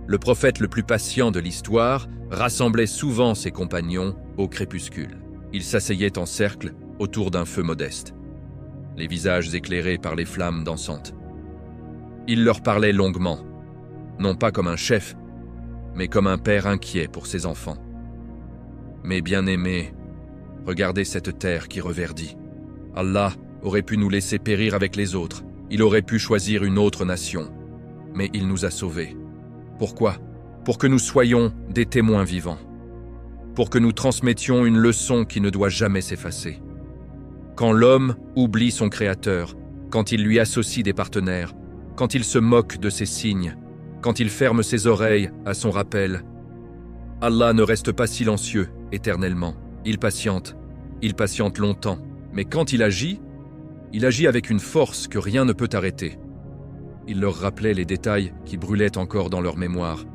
le prophète le plus patient de l'histoire, rassemblait souvent ses compagnons au crépuscule. Ils s'asseyaient en cercle autour d'un feu modeste, les visages éclairés par les flammes dansantes. Il leur parlait longuement, non pas comme un chef, mais comme un père inquiet pour ses enfants. « Mes bien-aimés, regardez cette terre qui reverdit. Allah aurait pu nous laisser périr avec les autres, il aurait pu choisir une autre nation, mais il nous a sauvés. Pourquoi? Pour que nous soyons des témoins vivants. pour que nous transmettions une leçon qui ne doit jamais s'effacer. Quand l'homme oublie son Créateur, quand il lui associe des partenaires, quand il se moque de ses signes, quand il ferme ses oreilles à son rappel, Allah ne reste pas silencieux éternellement. Il patiente longtemps, mais quand il agit avec une force que rien ne peut arrêter. Il leur rappelait les détails qui brûlaient encore dans leur mémoire.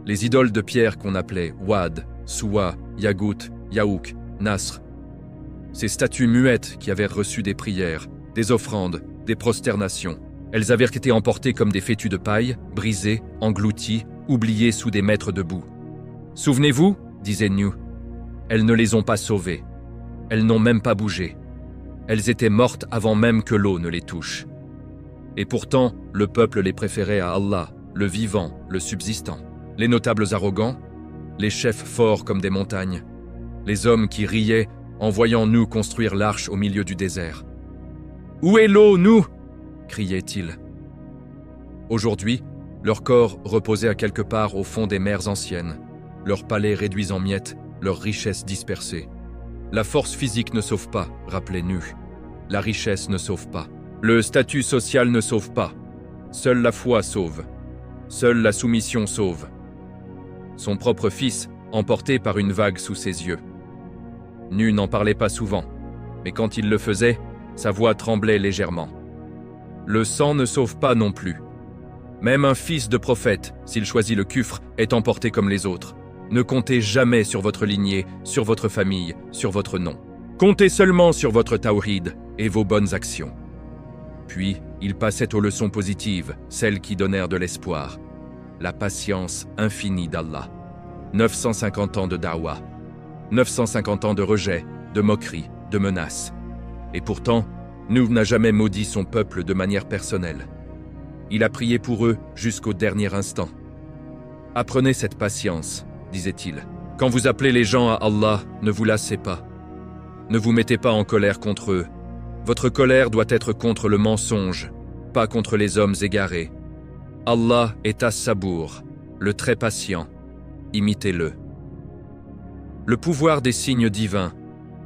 Les idoles de pierre qu'on appelait Wad, Suwa, Yagout, Yaouk, Nasr. Ces statues muettes qui avaient reçu des prières, des offrandes, des prosternations. Elles avaient été emportées comme des fétus de paille, brisées, englouties, oubliées sous des mètres de boue. « Souvenez-vous, disait Nuh, elles ne les ont pas sauvées. Elles n'ont même pas bougé. Elles étaient mortes avant même que l'eau ne les touche. Et pourtant, le peuple les préférait à Allah, le vivant, le subsistant. Les notables arrogants, les chefs forts comme des montagnes, les hommes qui riaient en voyant Nuh construire l'arche au milieu du désert. « Où est l'eau, Nuh ?» criaient-ils. Aujourd'hui, leurs corps reposaient à quelque part au fond des mers anciennes, leurs palais réduits en miettes, leurs richesses dispersées. La force physique ne sauve pas, rappelait Nuh. La richesse ne sauve pas. Le statut social ne sauve pas. Seule la foi sauve. Seule la soumission sauve. Son propre fils, emporté par une vague sous ses yeux. Nuh n'en parlait pas souvent, mais quand il le faisait, sa voix tremblait légèrement. Le sang ne sauve pas non plus. Même un fils de prophète, s'il choisit le kufr, est emporté comme les autres. Ne comptez jamais sur votre lignée, sur votre famille, sur votre nom. Comptez seulement sur votre tawhid et vos bonnes actions. Puis, il passait aux leçons positives, celles qui donnèrent de l'espoir. La patience infinie d'Allah. 950 ans de da'wah. 950 ans de rejet, de moquerie, de menaces. Et pourtant, Nuh n'a jamais maudit son peuple de manière personnelle. Il a prié pour eux jusqu'au dernier instant. Apprenez cette patience, disait-il. Quand vous appelez les gens à Allah, ne vous lassez pas. Ne vous mettez pas en colère contre eux. Votre colère doit être contre le mensonge, pas contre les hommes égarés. Allah est as-Sabour, le très patient. Imitez-le. Le pouvoir des signes divins,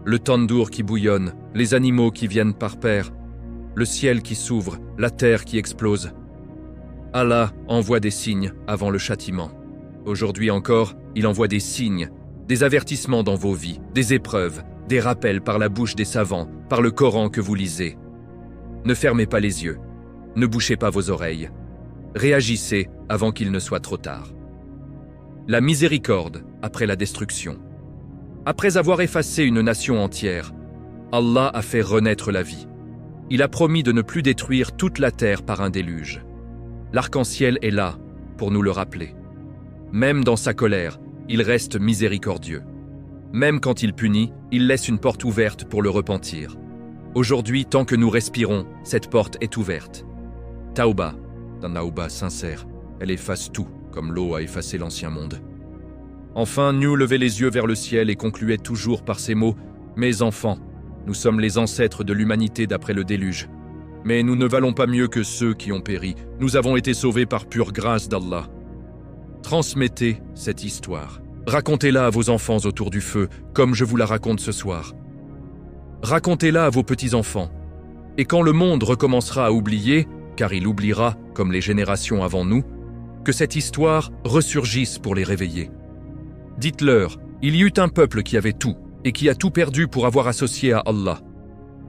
le tandour qui bouillonne, les animaux qui viennent par paires, le ciel qui s'ouvre, la terre qui explose. Allah envoie des signes avant le châtiment. Aujourd'hui encore, il envoie des signes, des avertissements dans vos vies, des épreuves, des rappels par la bouche des savants, par le Coran que vous lisez. Ne fermez pas les yeux, ne bouchez pas vos oreilles. Réagissez avant qu'il ne soit trop tard. La miséricorde après la destruction. Après avoir effacé une nation entière, Allah a fait renaître la vie. Il a promis de ne plus détruire toute la terre par un déluge. L'arc-en-ciel est là pour nous le rappeler. Même dans sa colère, il reste miséricordieux. Même quand il punit, il laisse une porte ouverte pour le repentir. Aujourd'hui, tant que nous respirons, cette porte est ouverte. Tauba, d'un Tauba sincère, elle efface tout, comme l'eau a effacé l'ancien monde. Enfin, Nuh levait les yeux vers le ciel et concluait toujours par ces mots « Mes enfants, nous sommes les ancêtres de l'humanité d'après le déluge. Mais nous ne valons pas mieux que ceux qui ont péri. Nous avons été sauvés par pure grâce d'Allah. » Transmettez cette histoire. Racontez-la à vos enfants autour du feu, comme je vous la raconte ce soir. Racontez-la à vos petits-enfants. Et quand le monde recommencera à oublier, car il oubliera, comme les générations avant nous, que cette histoire ressurgisse pour les réveiller. Dites-leur, il y eut un peuple qui avait tout, et qui a tout perdu pour avoir associé à Allah.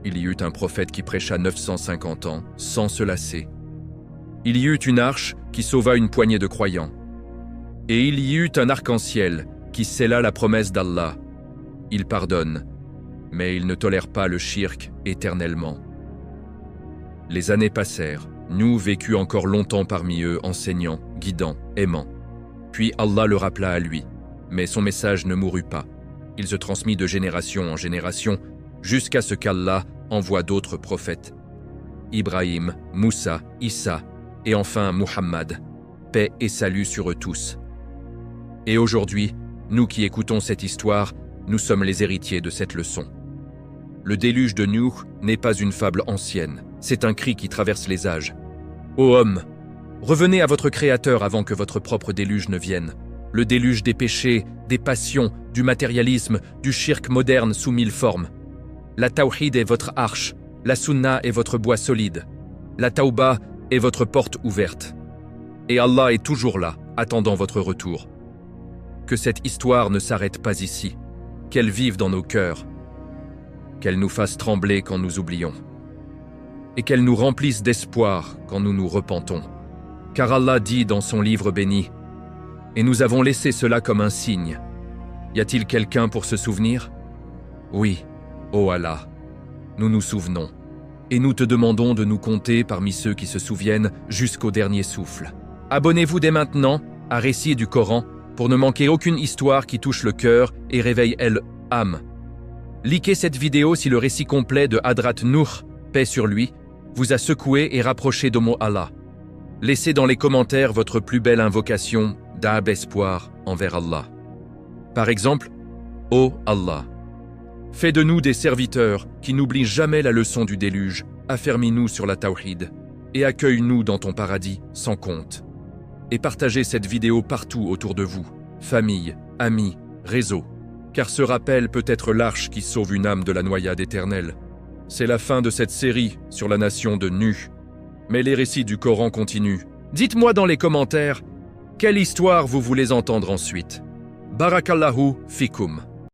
Il y eut un prophète qui prêcha 950 ans, sans se lasser. Il y eut une arche qui sauva une poignée de croyants. Et il y eut un arc-en-ciel qui scella la promesse d'Allah. Il pardonne, mais il ne tolère pas le shirk éternellement. Les années passèrent, Nuh vécut encore longtemps parmi eux, enseignant, guidant, aimant. Puis Allah le rappela à lui, mais son message ne mourut pas. Il se transmit de génération en génération, jusqu'à ce qu'Allah envoie d'autres prophètes. Ibrahim, Moussa, Issa, et enfin Muhammad, paix et salut sur eux tous. Et aujourd'hui, nous qui écoutons cette histoire, nous sommes les héritiers de cette leçon. Le déluge de Nuh n'est pas une fable ancienne, c'est un cri qui traverse les âges. Ô homme, revenez à votre Créateur avant que votre propre déluge ne vienne. le déluge des péchés, des passions, du matérialisme, du shirk moderne sous 1000 formes. La tawhid est votre arche, la sunna est votre bois solide, la tauba est votre porte ouverte. Et Allah est toujours là, attendant votre retour. Que cette histoire ne s'arrête pas ici, qu'elle vive dans nos cœurs, qu'elle nous fasse trembler quand nous oublions, et qu'elle nous remplisse d'espoir quand nous nous repentons. Car Allah dit dans son livre béni, « Et nous avons laissé cela comme un signe. Y a-t-il quelqu'un pour se souvenir ? Oui, ô Allah, nous nous souvenons, et nous te demandons de nous compter parmi ceux qui se souviennent jusqu'au dernier souffle. Abonnez-vous dès maintenant à Récits du Coran pour ne manquer aucune histoire qui touche le cœur et réveille l'âme. Likez cette vidéo si le récit complet de Hadrat Nuh, paix sur lui, vous a secoué et rapproché de mon Allah. Laissez dans les commentaires votre plus belle invocation d'espoir envers Allah. Par exemple, ô Allah, fais de nous des serviteurs qui n'oublient jamais la leçon du déluge, affermis-nous sur la tawhid et accueille-nous dans ton paradis sans compte. Et partagez cette vidéo partout autour de vous, famille, amis, réseaux, car ce rappel peut être l'arche qui sauve une âme de la noyade éternelle. C'est la fin de cette série sur la nation de Nuh, mais les récits du Coran continuent. Dites-moi dans les commentaires quelle histoire vous voulez entendre ensuite. Barakallahu fikum.